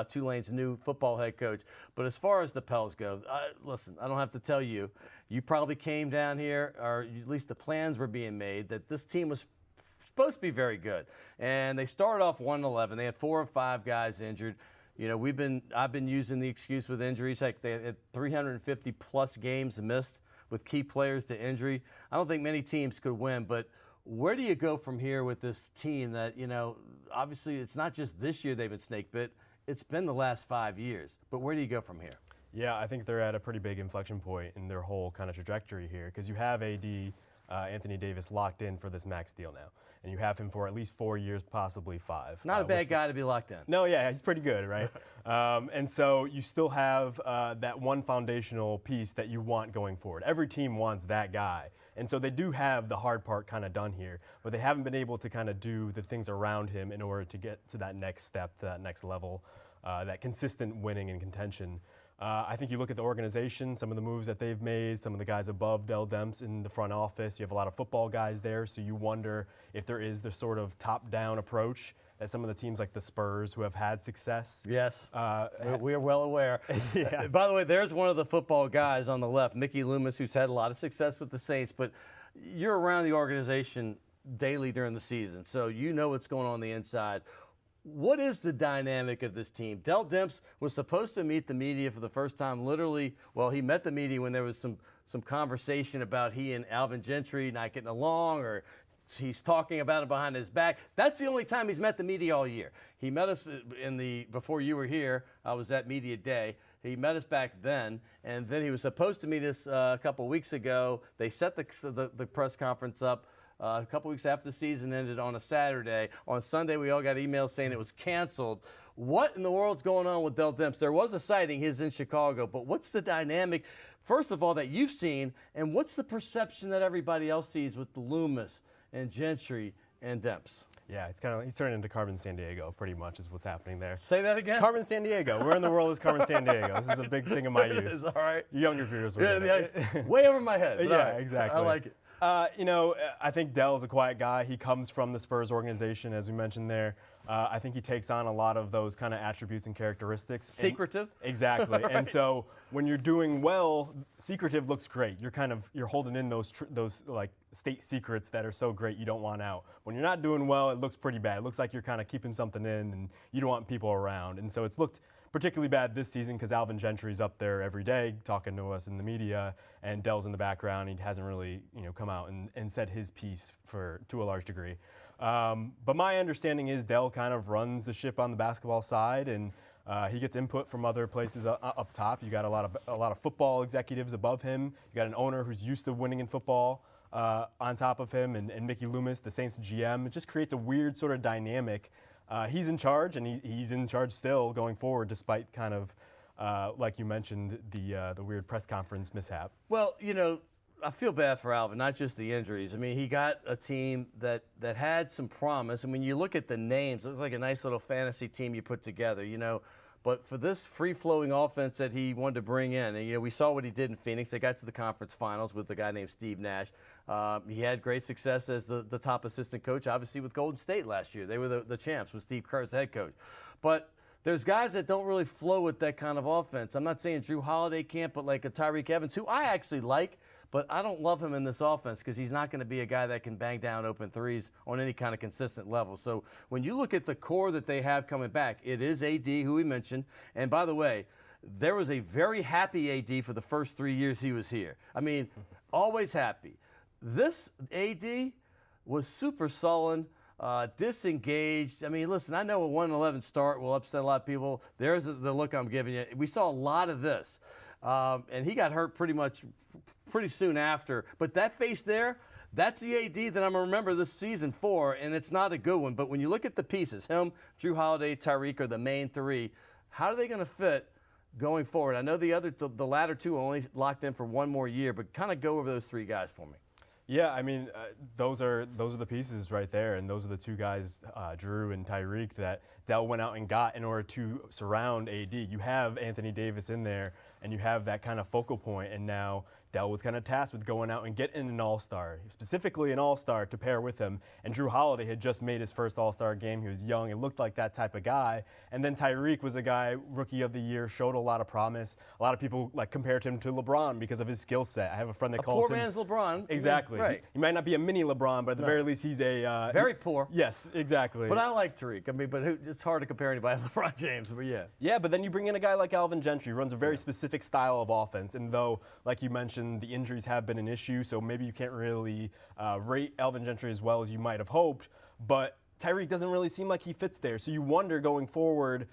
Tulane's new football head coach. But as far as the Pels go, listen, I don't have to tell you. You probably came down here, or at least the plans were being made, that this team was supposed to be very good. And they started off 1-11. They had 4 or 5 guys injured. You know, I've been using the excuse with injuries. Like they had 350-plus games missed with key players to injury. I don't think many teams could win, but where do you go from here with this team that, you know, obviously it's not just this year they've been snake bit. It's been the last 5 years. But where do you go from here? Yeah, I think they're at a pretty big inflection point in their whole kind of trajectory here, because you have AD, Anthony Davis, locked in for this max deal now. And you have him for at least 4 years, possibly 5. Not a bad guy to be locked in. No, yeah, he's pretty good, right? And so you still have that one foundational piece that you want going forward. Every team wants that guy. And so they do have the hard part kind of done here, but they haven't been able to kind of do the things around him in order to get to that next step, to that next level, that consistent winning and contention. I think you look at the organization, some of the moves that they've made, some of the guys above Dell Demps in the front office. You have a lot of football guys there, so you wonder if there is the sort of top-down approach that some of the teams like the Spurs, who have had success. Yes, we are well aware. Yeah. By the way, there's one of the football guys on the left, Mickey Loomis, who's had a lot of success with the Saints, but you're around the organization daily during the season, so you know what's going on the inside. What is the dynamic of this team? Dell Demps was supposed to meet the media for the first time, literally. Well, he met the media when there was some conversation about he and Alvin Gentry not getting along, or he's talking about it behind his back. That's the only time he's met the media all year. He met us before you were here. I was at Media Day. He met us back then, and then he was supposed to meet us a couple weeks ago. They set the press conference up a couple weeks after the season ended on a Saturday. On Sunday, we all got emails saying it was canceled. What in the world's going on with Dell Demps? There was a sighting, his in Chicago, but what's the dynamic, first of all, that you've seen, and what's the perception that everybody else sees with the Loomis and Gentry and Demps? Yeah, it's kind of, he's turning into Carmen Sandiego, pretty much, is what's happening there. Say that again? Carmen Sandiego. Where in the world is Carmen Sandiego? This is a big thing in my youth. It is, all right. Younger viewers will get it. Way over my head. Yeah, right. exactly. I like it. You know, I think Dell's a quiet guy. He comes from the Spurs organization, as we mentioned there. I think he takes on a lot of those kind of attributes and characteristics. Secretive? Exactly. Right. And so when you're doing well, secretive looks great. You're holding in those like state secrets that are so great you don't want out. When you're not doing well, it looks pretty bad. It looks like you're kind of keeping something in and you don't want people around. And so it's looked particularly bad this season because Alvin Gentry's up there every day talking to us in the media, and Dell's in the background. He hasn't really, come out and said his piece to a large degree. But my understanding is Dell kind of runs the ship on the basketball side, and he gets input from other places up top. You got a lot of football executives above him. You got an owner who's used to winning in football on top of him, and Mickey Loomis, the Saints GM. It just creates a weird sort of dynamic. He's in charge, and he's in charge still going forward, despite kind of, like you mentioned, the weird press conference mishap. Well, I feel bad for Alvin, not just the injuries. I mean, he got a team that had some promise. And when you look at the names, it looks like a nice little fantasy team you put together. But for this free-flowing offense that he wanted to bring in, and we saw what he did in Phoenix. They got to the conference finals with a guy named Steve Nash. He had great success as the top assistant coach, obviously with Golden State last year. They were the champs with Steve Kerr's head coach. But there's guys that don't really flow with that kind of offense. I'm not saying Drew Holiday can't, but like a Tyreek Evans, who I actually like, but I don't love him in this offense because he's not going to be a guy that can bang down open threes on any kind of consistent level. So when you look at the core that they have coming back, it is AD, who we mentioned. And by the way, there was a very happy AD for the first 3 years he was here. I mean, always happy. This AD was super sullen, disengaged. I mean, listen, I know a 1-11 start will upset a lot of people. There's the look I'm giving you. We saw a lot of this. And he got hurt pretty soon after. But that face there, that's the AD that I'm going to remember this season for, and it's not a good one. But when you look at the pieces, him, Drew Holiday, Tyreek are the main three. How are they going to fit going forward? I know the latter two are only locked in for one more year, but kind of go over those three guys for me. Yeah, I mean, those are the pieces right there, and those are the two guys, Drew and Tyreek, that Dell went out and got in order to surround AD. You have Anthony Davis in there, and you have that kind of focal point, and now Dell was kind of tasked with going out and getting an all-star, specifically an all-star to pair with him. And Drew Holiday had just made his first all-star game. He was young and looked like that type of guy. And then Tyreek was a guy, rookie of the year, showed a lot of promise. A lot of people compared him to LeBron because of his skill set. I have a friend that calls him. Poor man's LeBron. Exactly. Yeah, right. He might not be a mini LeBron, but at the very least, he's a very poor. Yes, exactly. But I like Tyreek. I mean, but it's hard to compare anybody to LeBron James. But yeah. Yeah, but then you bring in a guy like Alvin Gentry, who runs a very specific style of offense. And though, like you mentioned, the injuries have been an issue, so maybe you can't really rate Alvin Gentry as well as you might have hoped, but Tyreek doesn't really seem like he fits there. So you wonder going forward,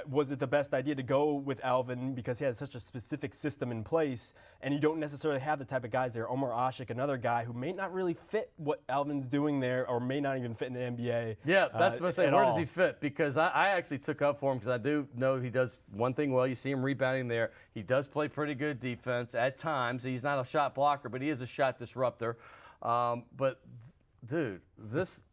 was it the best idea to go with Alvin because he has such a specific system in place, and you don't necessarily have the type of guys there. Omar Ashik, another guy who may not really fit what Alvin's doing there, or may not even fit in the NBA. Yeah, that's what I say. Where does he fit? Because I actually took up for him because I do know he does one thing well. You see him rebounding there. He does play pretty good defense at times. He's not a shot blocker, but he is a shot disruptor. But dude, there's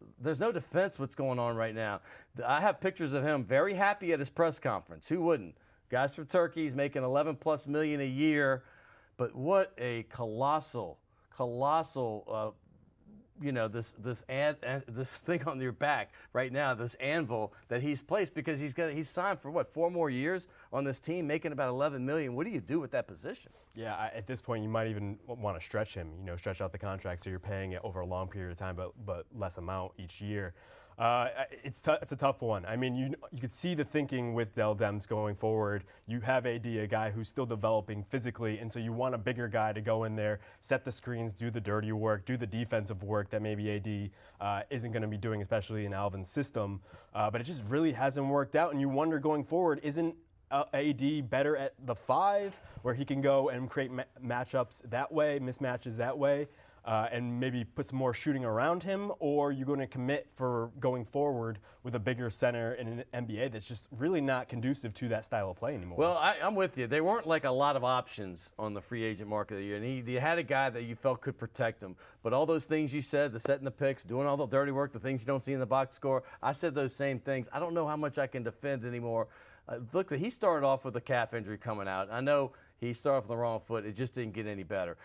no defense what's going on right now. I have pictures of him very happy at his press conference. Who wouldn't? Guys from Turkey, he's making $11+ million a year. But what a colossal, this thing on your back right now, this anvil that he's placed because he's signed for what, 4 more years on this team, making about $11 million. What do you do with that position? Yeah, at this point, you might even want to stretch him. Stretch out the contract so you're paying it over a long period of time, but less amount each year. It's a tough one. I mean, you could see the thinking with Dell Demps going forward. You have AD, a guy who's still developing physically, and so you want a bigger guy to go in there, set the screens, do the dirty work, do the defensive work that maybe AD isn't going to be doing, especially in Alvin's system. But it just really hasn't worked out, and you wonder going forward, isn't AD better at the 5, where he can go and create matchups that way, mismatches that way? And maybe put some more shooting around him, or you're going to commit for going forward with a bigger center in an NBA that's just really not conducive to that style of play anymore. Well, I'm with you. There weren't like a lot of options on the free agent market of the year, and he had a guy that you felt could protect him. But all those things you said, the setting the picks, doing all the dirty work, the things you don't see in the box score, I said those same things. I don't know how much I can defend anymore. Look, he started off with a calf injury coming out. I know he started off on the wrong foot. It just didn't get any better.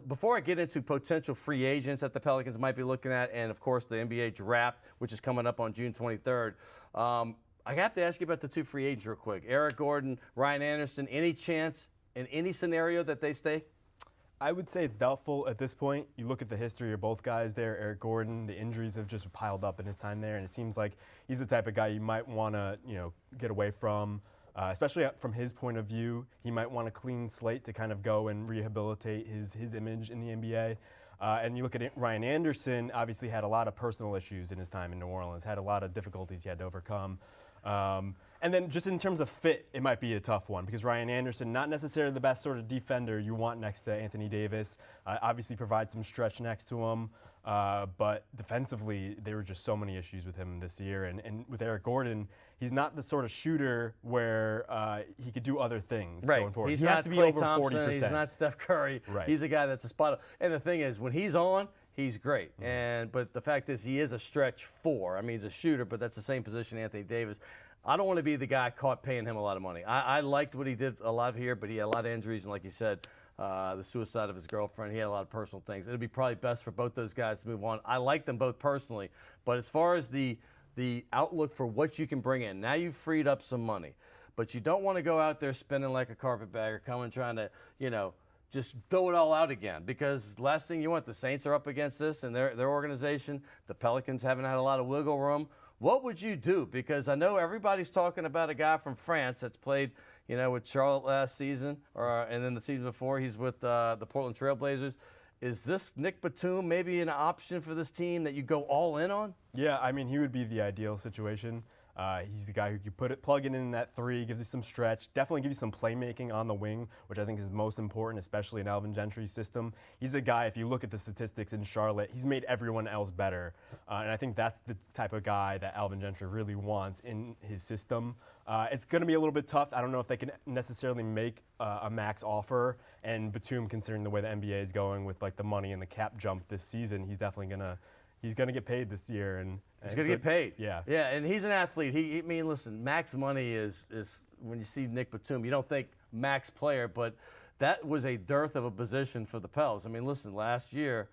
Before I get into potential free agents that the Pelicans might be looking at, and, of course, the NBA draft, which is coming up on June 23rd, I have to ask you about the 2 free agents real quick. Eric Gordon, Ryan Anderson, any chance in any scenario that they stay? I would say it's doubtful at this point. You look at the history of both guys there, Eric Gordon, the injuries have just piled up in his time there, and it seems like he's the type of guy you might want to, get away from. Especially from his point of view, he might want a clean slate to kind of go and rehabilitate his image in the NBA. And you look at Ryan Anderson, obviously had a lot of personal issues in his time in New Orleans, had a lot of difficulties he had to overcome. And then just in terms of fit, it might be a tough one because Ryan Anderson, not necessarily the best sort of defender you want next to Anthony Davis, obviously provides some stretch next to him. But defensively, there were just so many issues with him this year. And with Eric Gordon, he's not the sort of shooter where he could do other things going forward. He's he not has to be Klay over Thompson, 40%. He's not Steph Curry. Right. He's a guy that's a spot. And the thing is, when he's on, he's great. But the fact is, he is a stretch 4. I mean, he's a shooter, but that's the same position Anthony Davis. I don't want to be the guy caught paying him a lot of money. I liked what he did a lot here, but he had a lot of injuries, and like you said, the suicide of his girlfriend, he had a lot of personal things. It'd be probably best for both those guys to move on. I like them both personally, but as far as the outlook for what you can bring in, now you've freed up some money, but you don't want to go out there spending like a carpetbagger, coming trying to, just throw it all out again, because last thing you want, the Saints are up against this and their organization. The Pelicans haven't had a lot of wiggle room. What would you do? Because I know everybody's talking about a guy from France that's played, with Charlotte last season, and then the season before he's with the Portland Trail Blazers. Is this Nick Batum maybe an option for this team that you go all in on? Yeah, I mean, he would be the ideal situation. He's the guy who could plug it in that three, gives you some stretch, definitely gives you some playmaking on the wing, which I think is most important, especially in Alvin Gentry's system. He's a guy, if you look at the statistics in Charlotte, he's made everyone else better. And I think that's the type of guy that Alvin Gentry really wants in his system. It's going to be a little bit tough. I don't know if they can necessarily make a max offer. And Batum, considering the way the NBA is going with like the money and the cap jump this season, he's definitely he's going to get paid this year. And he's going to get paid. Yeah. Yeah, and he's an athlete. I mean, listen, max money is when you see Nick Batum, you don't think max player, but that was a dearth of a position for the Pels. I mean, listen, last year,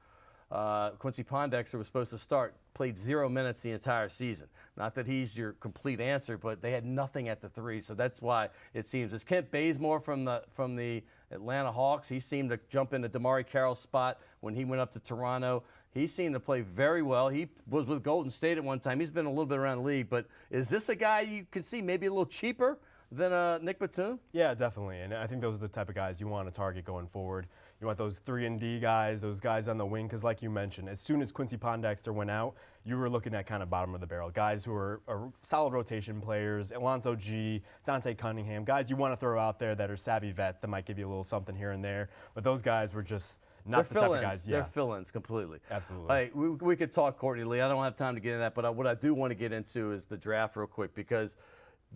Quincy Pondexter was supposed to start, played 0 minutes the entire season. Not that he's your complete answer, but they had nothing at the three, so that's why it seems. As Kent Bazemore from the Atlanta Hawks, he seemed to jump into DeMarre Carroll's spot when he went up to Toronto. He seemed to play very well. He was with Golden State at one time. He's been a little bit around the league, but is this a guy you can see maybe a little cheaper than Nick Batum? Yeah, definitely, and I think those are the type of guys you want to target going forward. You want those 3-and-D guys, those guys on the wing, because like you mentioned, as soon as Quincy Pondexter went out, you were looking at kind of bottom of the barrel, guys who are solid rotation players, Alonzo G, Dante Cunningham, guys you want to throw out there that are savvy vets that might give you a little something here and there, but those guys were just not the type of guys. They're fill-ins completely. Absolutely. Hey, we could talk Courtney Lee. I don't have time to get into that, but what I do want to get into is the draft real quick, because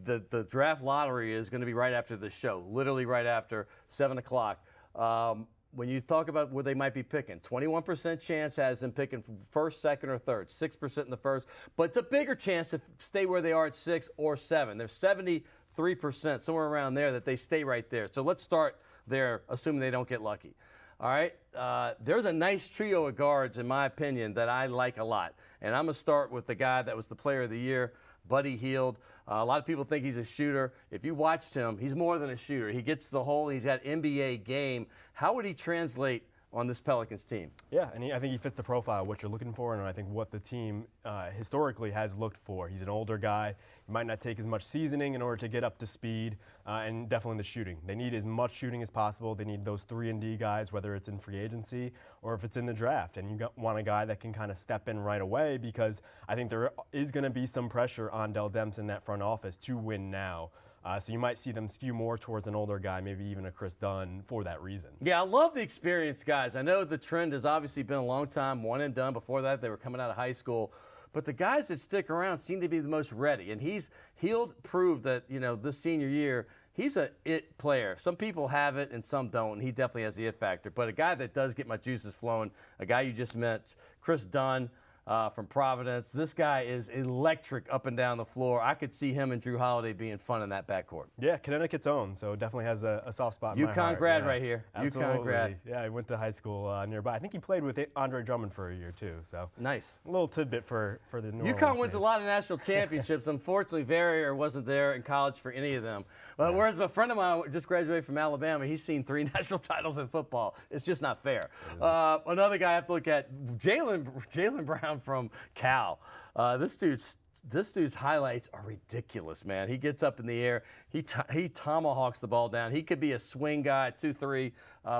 the draft lottery is going to be right after this show, literally right after 7 o'clock. When you talk about where they might be picking, 21% chance has them picking first, second, or third, 6% in the first, but it's a bigger chance to stay where they are at 6 or 7. There's 73%, somewhere around there, that they stay right there. So let's start there, assuming they don't get lucky. All right, there's a nice trio of guards, in my opinion, that I like a lot. And I'm going to start with the guy that was the player of the year, Buddy Hield. A lot of people think he's a shooter. If you watched him, he's more than a shooter. He gets to the hole, and he's got NBA game. How would he translate on this Pelicans team? Yeah, and I think he fits the profile of what you're looking for, and I think what the team historically has looked for. He's an older guy. He might not take as much seasoning in order to get up to speed, and definitely the shooting. They need as much shooting as possible. They need those 3-and-D guys, whether it's in free agency or if it's in the draft. And you want a guy that can kind of step in right away, because I think there is going to be some pressure on Dell Demps in that front office to win now. So you might see them skew more towards an older guy, maybe even a Chris Dunn, for that reason. Yeah, I love the experienced guys. I know the trend has obviously been a long time, one and done. Before that, they were coming out of high school. But the guys that stick around seem to be the most ready. And he'll prove that, this senior year, he's a it player. Some people have it and some don't, and he definitely has the it factor. But a guy that does get my juices flowing, a guy you just met, Chris Dunn, from Providence. This guy is electric up and down the floor. I could see him and Drew Holiday being fun in that backcourt. Yeah, Connecticut's own, so definitely has a soft spot in my heart. UConn grad right here. Absolutely. UConn grad. Yeah, I went to high school nearby. I think he played with Andre Drummond for a year too. So nice. A little tidbit for the New Orleans UConn wins fans. a lot of national championships. Unfortunately, Verrier wasn't there in college for any of them. Whereas my friend of mine just graduated from Alabama, he's seen 3 national titles in football. It's just not fair. Another guy I have to look at, Jaylen Brown from Cal. This dude's highlights are ridiculous, man. He gets up in the air. He tomahawks the ball down. He could be a swing guy at 2-3.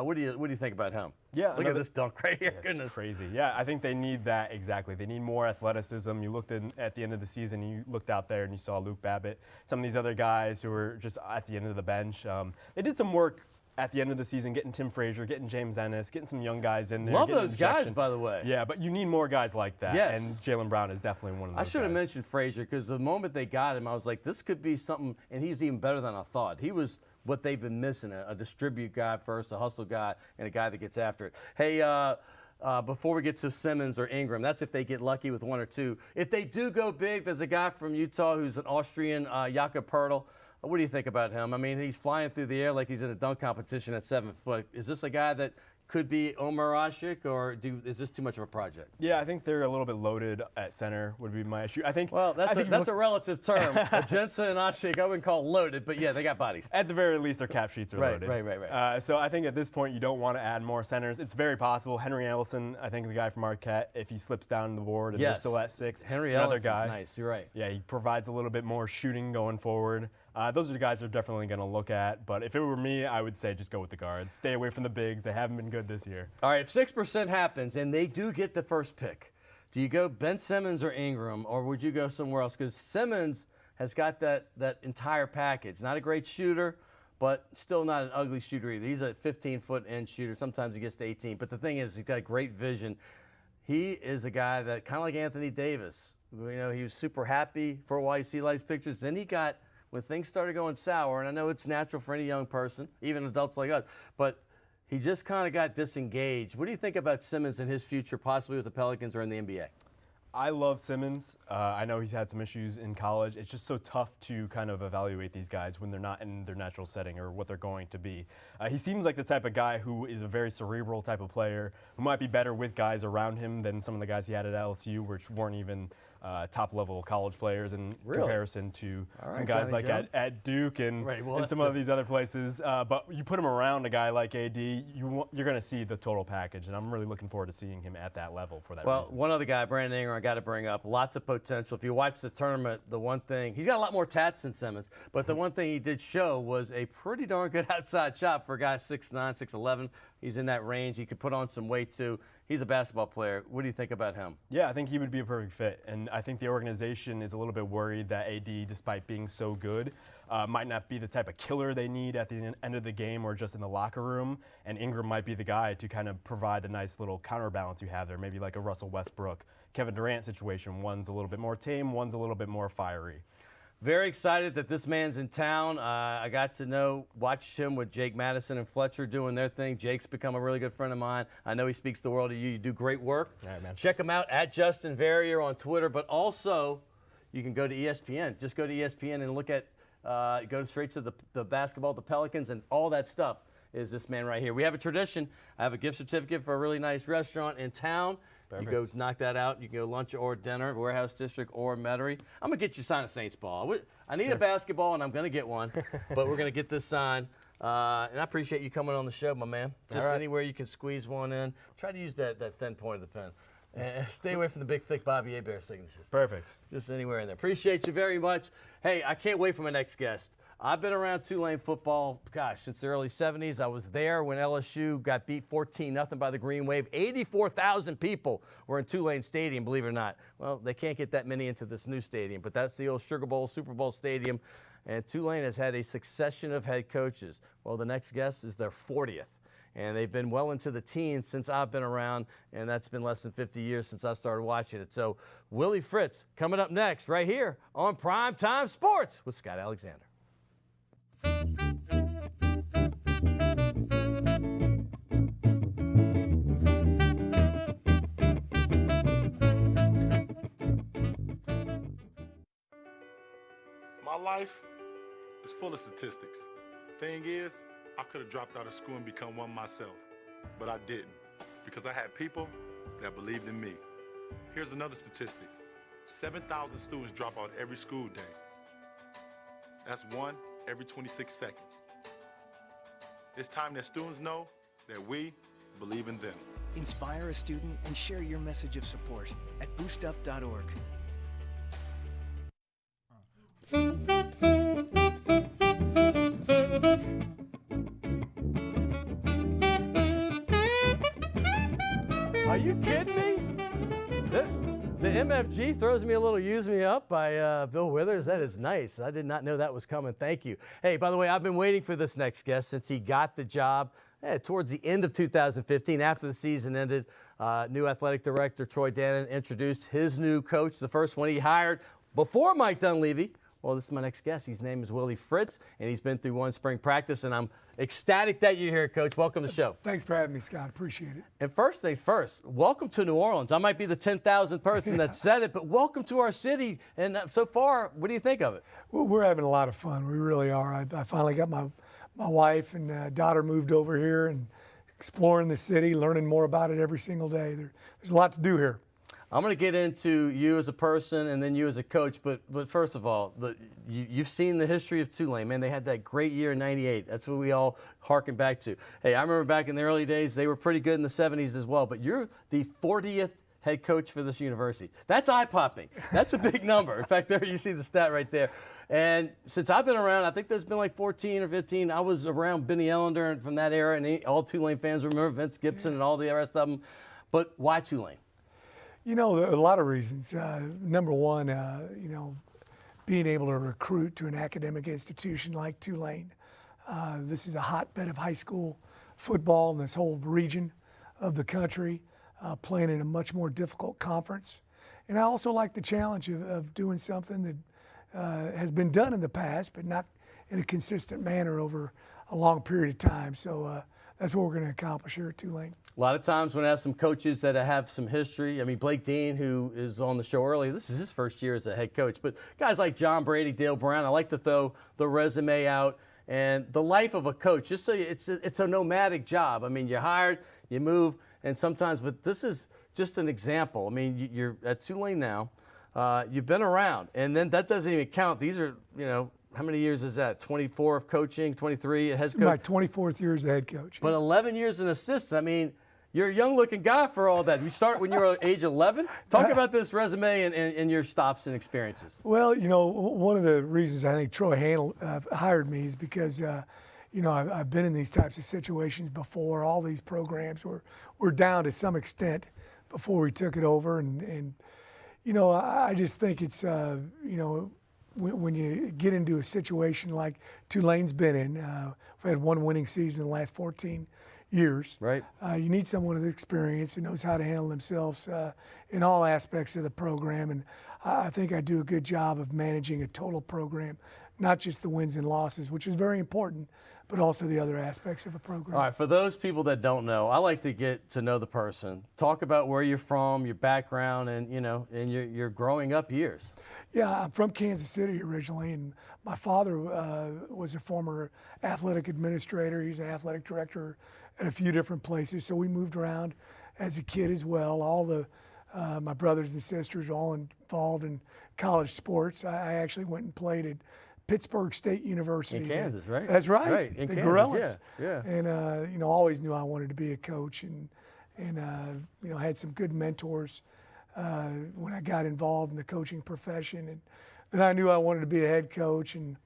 What do you think about him? Yeah, look at this dunk right here. Yeah, it's crazy. Yeah, I think they need that exactly. They need more athleticism. You looked at the end of the season, you looked out there and you saw Luke Babbitt, some of these other guys who were just at the end of the bench. They did some work at the end of the season, getting Tim Frazier, getting James Ennis, getting some young guys in there. Love those guys, by the way. Yeah, but you need more guys like that. Yes. And Jaylen Brown is definitely one of those I should have guys. mentioned Frazier, because the moment they got him, I was like, this could be something, and he's even better than I thought. He was what they've been missing, a distribute guy first, a hustle guy, and a guy that gets after it. Hey, before we get to Simmons or Ingram. That's if they get lucky with one or two. If they do go big, there's a guy from Utah who's an Austrian, Jakob Poeltl. What do you think about him? I mean, he's flying through the air like he's in a dunk competition at 7 foot. Is this a guy that could be Omer Asik, or is this too much of a project? Yeah, I think they're a little bit loaded at center would be my issue. I think. Well, that's a relative term. Jensen and Asik, I wouldn't call loaded, but yeah, they got bodies. At the very least, their cap sheets are loaded. Right. So I think at this point, you don't want to add more centers. It's very possible. Henry Ellison, I think the guy from Marquette, if he slips down the board and they're still at 6, Henry another Ellison's guy. Nice. You're right. Yeah, he provides a little bit more shooting going forward. Those are the guys they're definitely going to look at. But if it were me, I would say just go with the guards. Stay away from the bigs. They haven't been good this year. All right, if 6% happens and they do get the first pick, do you go Ben Simmons or Ingram, or would you go somewhere else? Because Simmons has got that entire package. Not a great shooter, but still not an ugly shooter either. He's a 15-foot end shooter. Sometimes he gets to 18. But the thing is, he's got great vision. He is a guy that, kind of like Anthony Davis, you know, he was super happy for a while. You see Light's pictures. Then he got, when things started going sour, and I know it's natural for any young person, even adults like us, but he just kind of got disengaged. What do you think about Simmons and his future, possibly with the Pelicans or in the NBA? I love Simmons. I know he's had some issues in college. It's just so tough to kind of evaluate these guys when they're not in their natural setting or what they're going to be. He seems like the type of guy who is a very cerebral type of player who might be better with guys around him than some of the guys he had at LSU, which weren't even top-level college players in comparison to some guys like at Duke and, and some of these other places. But you put him around a guy like AD, you're going to see the total package, and I'm really looking forward to seeing him at that level for that reason. One other guy, Brandon Ingram, I got to bring up, lots of potential. If you watch the tournament, the one thing, he's got a lot more tats than Simmons, but the one thing he did show was a pretty darn good outside shot for a guy 6'9", 6'11". He's in that range. He could put on some weight, too. He's a basketball player. What do you think about him? Yeah, I think he would be a perfect fit. And I think the organization is a little bit worried that AD, despite being so good, might not be the type of killer they need at the end of the game or just in the locker room. And Ingram might be the guy to kind of provide the nice little counterbalance you have there, maybe like a Russell Westbrook, Kevin Durant situation. One's a little bit more tame, one's a little bit more fiery. Very excited that this man's in town. I got to watch him with Jake Madison and Fletcher doing their thing. Jake's become a really good friend of mine. I know he speaks the world of you. You do great work. All right, man. Check him out at Justin Verrier on Twitter, but also you can go to ESPN. Just go to ESPN and look at, go straight to the basketball, the Pelicans, and all that stuff is this man right here. We have a tradition. I have a gift certificate for a really nice restaurant in town. Perfect. You go knock that out. You can go lunch or dinner, Warehouse District or Metairie. I'm going to get you signed a Saints ball. I need a basketball, and I'm going to get one, but we're going to get this signed. And I appreciate you coming on the show, my man. Just anywhere you can squeeze one in. Try to use that thin point of the pen. And stay away from the big, thick Bobby Hebert signatures. Perfect. Just anywhere in there. Appreciate you very much. Hey, I can't wait for my next guest. I've been around Tulane football, gosh, since the early 70s. I was there when LSU got beat 14-0 by the Green Wave. 84,000 people were in Tulane Stadium, believe it or not. Well, they can't get that many into this new stadium, but that's the old Sugar Bowl, Super Bowl stadium. And Tulane has had a succession of head coaches. Well, the next guest is their 40th. And they've been well into the teens since I've been around, and that's been less than 50 years since I started watching it. So Willie Fritz coming up next right here on Primetime Sports with Scott Alexander. My life is full of statistics. Thing is, I could have dropped out of school and become one myself, but I didn't because I had people that believed in me. Here's another statistic. 7,000 students drop out every school day. That's one every 26 seconds. It's time that students know that we believe in them. Inspire a student and share your message of support at boostup.org. Are you kidding me? The MFG throws me a little Use Me Up by Bill Withers. That is nice. I did not know that was coming. Thank you. Hey, by the way, I've been waiting for this next guest since he got the job towards the end of 2015. After the season ended, new athletic director Troy Dannon introduced his new coach, the first one he hired before Mike Dunleavy, Well, this is my next guest. His name is Willie Fritz, and he's been through one spring practice, and I'm ecstatic that you're here, Coach. Welcome to the show. Thanks for having me, Scott. Appreciate it. And first things first, welcome to New Orleans. I might be the 10,000th person that said it, but welcome to our city. And so far, what do you think of it? Well, we're having a lot of fun. We really are. I finally got my wife and daughter moved over here and exploring the city, learning more about it every single day. There's a lot to do here. I'm going to get into you as a person and then you as a coach, but first of all, you've seen the history of Tulane, man. They had that great year in '98. That's what we all harken back to. Hey, I remember back in the early days, they were pretty good in the '70s as well, but you're the 40th head coach for this university. That's eye-popping. That's a big number. In fact, there you see the stat right there. And since I've been around, I think there's been like 14 or 15. I was around Benny Ellender from that era, and all Tulane fans remember Vince Gibson and all the rest of them. But why Tulane? You know, there are a lot of reasons. Number one, you know, being able to recruit to an academic institution like Tulane. This is a hotbed of high school football in this whole region of the country, playing in a much more difficult conference. And I also like the challenge of doing something that has been done in the past, but not in a consistent manner over a long period of time. So that's what we're going to accomplish here at Tulane. A lot of times when I have some coaches that have some history, I mean, Blake Dean, who is on the show earlier, this is his first year as a head coach. But guys like John Brady, Dale Brown, I like to throw the resume out. And the life of a coach, just so it's a nomadic job. I mean, you're hired, you move, and sometimes, but this is just an example. I mean, you're at Tulane now. You've been around, and then that doesn't even count. These are, you know, how many years is that? 24 of coaching, 23 as head coach? My 24th year as a head coach. But 11 years as an assistant. I mean, you're a young-looking guy for all that. You start when you were age 11. Talk about this resume and your stops and experiences. Well, you know, one of the reasons I think Troy Handel hired me is because, you know, I've been in these types of situations before. All these programs were down to some extent before we took it over. And you know, I just think it's, you know, when you get into a situation like Tulane's been in, we've had one winning season in the last 14 years. Right. You need someone with experience who knows how to handle themselves in all aspects of the program. And I think I do a good job of managing a total program, not just the wins and losses, which is very important, but also the other aspects of a program. All right, for those people that don't know, I like to get to know the person. Talk about where you're from, your background, and, you know, and your growing up years. Yeah, I'm from Kansas City originally, and my father was a former athletic administrator. He's an athletic director at a few different places, so we moved around as a kid as well. All the my brothers and sisters were all involved in college sports. I actually went and played at Pittsburgh State University. In Kansas, right? That's right. Right, in the Kansas, Gorillas. yeah. And you know, always knew I wanted to be a coach, and you know, had some good mentors when I got involved in the coaching profession. And then I knew I wanted to be a head coach, and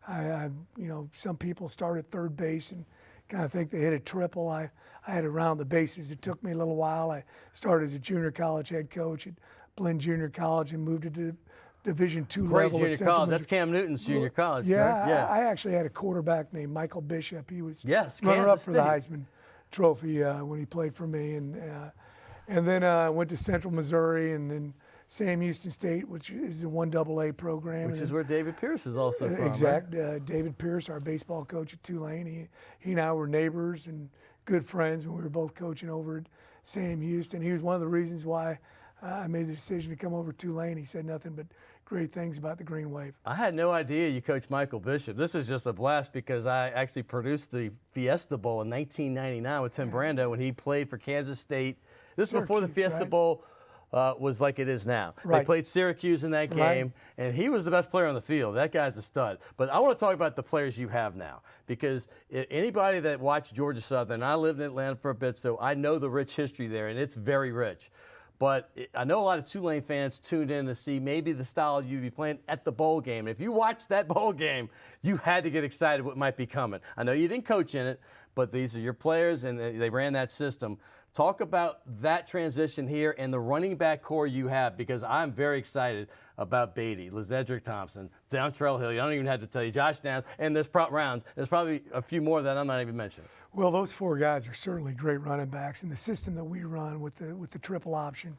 I you know, some people start at third base and kind of think they hit a triple. I had to round the bases. It took me a little while. I started as a junior college head coach at Blinn Junior College and moved to Division II level. Great junior college. That's Cam Newton's junior college. Yeah, right? Yeah. I actually had a quarterback named Michael Bishop. He was Yes, runner-up for the Kansas Heisman Trophy when he played for me. And then I went to Central Missouri, and then Sam Houston State, which is a 1AA program. Which is where David Pierce is also from. Exact. Right? David Pierce, our baseball coach at Tulane, he and I were neighbors and good friends when we were both coaching over at Sam Houston. He was one of the reasons why I made the decision to come over to Tulane. He said nothing but great things about the Green Wave. I had no idea you coached Michael Bishop. This is just a blast because I actually produced the Fiesta Bowl in 1999 with Tim Brando when he played for Kansas State. This is before the Fiesta right? Bowl was like it is now. Right. They played Syracuse in that game, and he was the best player on the field. That guy's a stud. But I want to talk about the players you have now, because anybody that watched Georgia Southern, I lived in Atlanta for a bit, so I know the rich history there, and it's very rich. But I know a lot of Tulane fans tuned in to see maybe the style you'd be playing at the bowl game. If you watched that bowl game, you had to get excited what might be coming. I know you didn't coach in it, but these are your players, and they ran that system. Talk about that transition here and the running back core you have, because I'm very excited about Beatty, Lizedrick Thompson, Dontrell Hill. I don't even have to tell you, Josh Downs, and there's Rounds. There's probably a few more that I'm not even mentioning. Well, those four guys are certainly great running backs, and the system that we run with the triple option,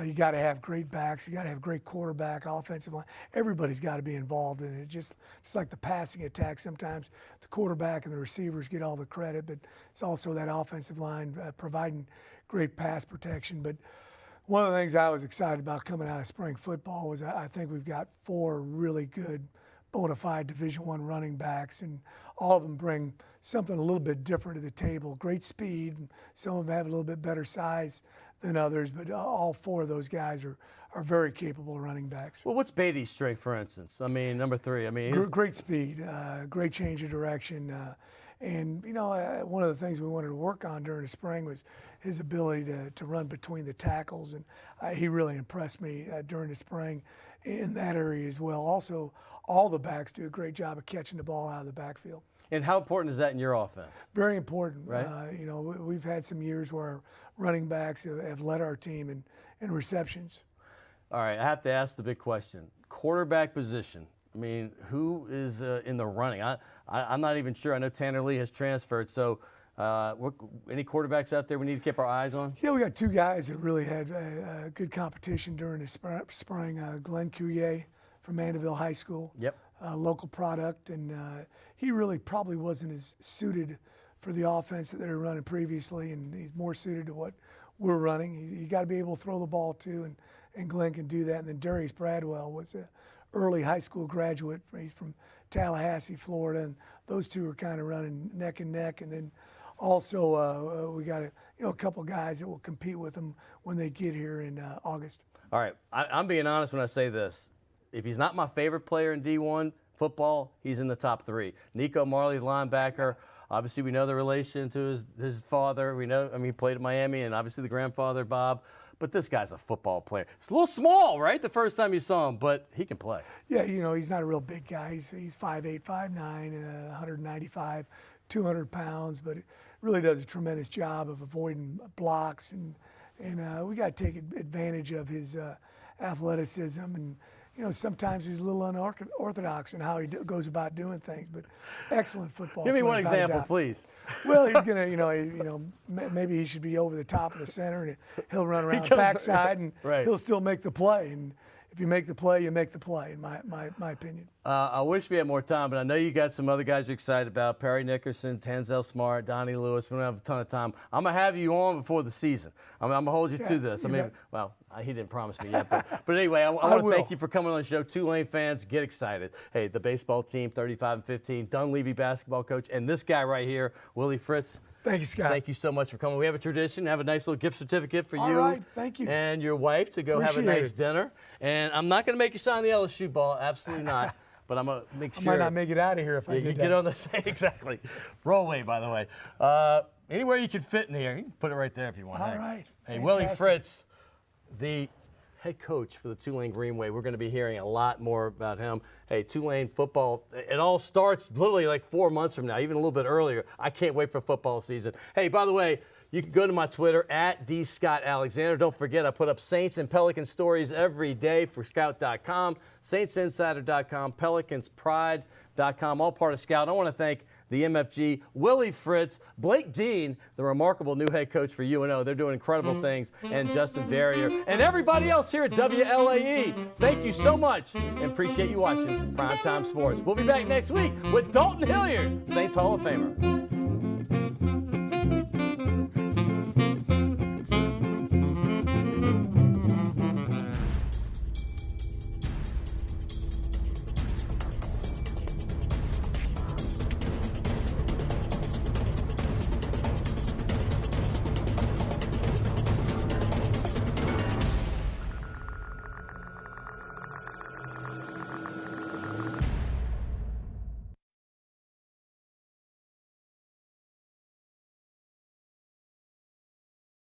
You got to have great backs. You got to have great quarterback, offensive line. Everybody's got to be involved in it. Just like the passing attack, sometimes the quarterback and the receivers get all the credit, but it's also that offensive line providing great pass protection. But one of the things I was excited about coming out of spring football was I think we've got 4 really good bona fide Division I running backs, and all of them bring something a little bit different to the table. Great speed, and some of them have a little bit better size than others, but all 4 of those guys are very capable running backs. Well, what's Beatty's strength, for instance? I mean, number 3. I mean, great speed, great change of direction, and you know, one of the things we wanted to work on during the spring was his ability to run between the tackles, and he really impressed me during the spring in that area as well. Also, all the backs do a great job of catching the ball out of the backfield. And how important is that in your offense? Very important. Right. You know, we've had some years where running backs have led our team in receptions. All right, I have to ask the big question. Quarterback position. I mean, who is in the running? I'm not even sure. I know Tanner Lee has transferred. So any quarterbacks out there we need to keep our eyes on? Yeah, we got 2 guys that really had good competition during the spring. Glenn Couillet from Mandeville High School. Yep. Local product, and he really probably wasn't as suited for the offense that they were running previously, and he's more suited to what we're running. You got to be able to throw the ball too, and Glenn can do that. And then Darius Bradwell was an early high school graduate. He's from Tallahassee, Florida, and those 2 are kind of running neck and neck. And then also we got a couple guys that will compete with them when they get here in August. All right, I'm being honest when I say this. If he's not my favorite player in D1 football, he's in the top 3. Nico Marley, linebacker. Obviously, we know the relation to his father. We know, I mean, he played at Miami, and obviously the grandfather, Bob. But this guy's a football player. He's a little small, right, the first time you saw him, but he can play. Yeah, you know, he's not a real big guy. He's 5'8", 5'9", 195, 200 pounds, but he really does a tremendous job of avoiding blocks. And we got to take advantage of his athleticism, and you know, sometimes he's a little unorthodox in how he goes about doing things, but excellent football. Give me one example, please. Well, he's gonna, maybe he should be over the top of the center, and he'll run around the backside, and right. He'll still make the play. And if you make the play, you make the play, in my opinion. I wish we had more time, but I know you got some other guys you're excited about. Perry Nickerson, Tanzel Smart, Donnie Lewis. We don't have a ton of time. I'm going to have you on before the season. I'm going to hold you to this. I mean, well, he didn't promise me yet. But anyway, I want to thank you for coming on the show. Tulane fans, get excited. Hey, the baseball team, 35-15, Dunleavy basketball coach, and this guy right here, Willie Fritz. Thank you, Scott. Thank you so much for coming. We have a tradition, have a nice little gift certificate for you. All right, thank you. And your wife to go have a nice dinner. And I'm not going to make you sign the LSU ball, absolutely not. But I'm going to make sure. I might not make it out of here if I did you that. get on the exactly. Roll away, by the way. Anywhere you can fit in here, you can put it right there if you want. All right. Hey, Willie Fritz, the head coach for the Tulane Greenway. We're going to be hearing a lot more about him. Hey, Tulane football, it all starts literally like 4 months from now, even a little bit earlier. I can't wait for football season. Hey, by the way, you can go to my Twitter, @DScottAlexander. Don't forget, I put up Saints and Pelican stories every day for Scout.com, SaintsInsider.com, PelicansPride.com, all part of Scout. I want to thank the MFG, Willie Fritz, Blake Dean, the remarkable new head coach for UNO. They're doing incredible things, and Justin Verrier, and everybody else here at WLAE. Thank you so much, and appreciate you watching Primetime Sports. We'll be back next week with Dalton Hilliard, Saints Hall of Famer.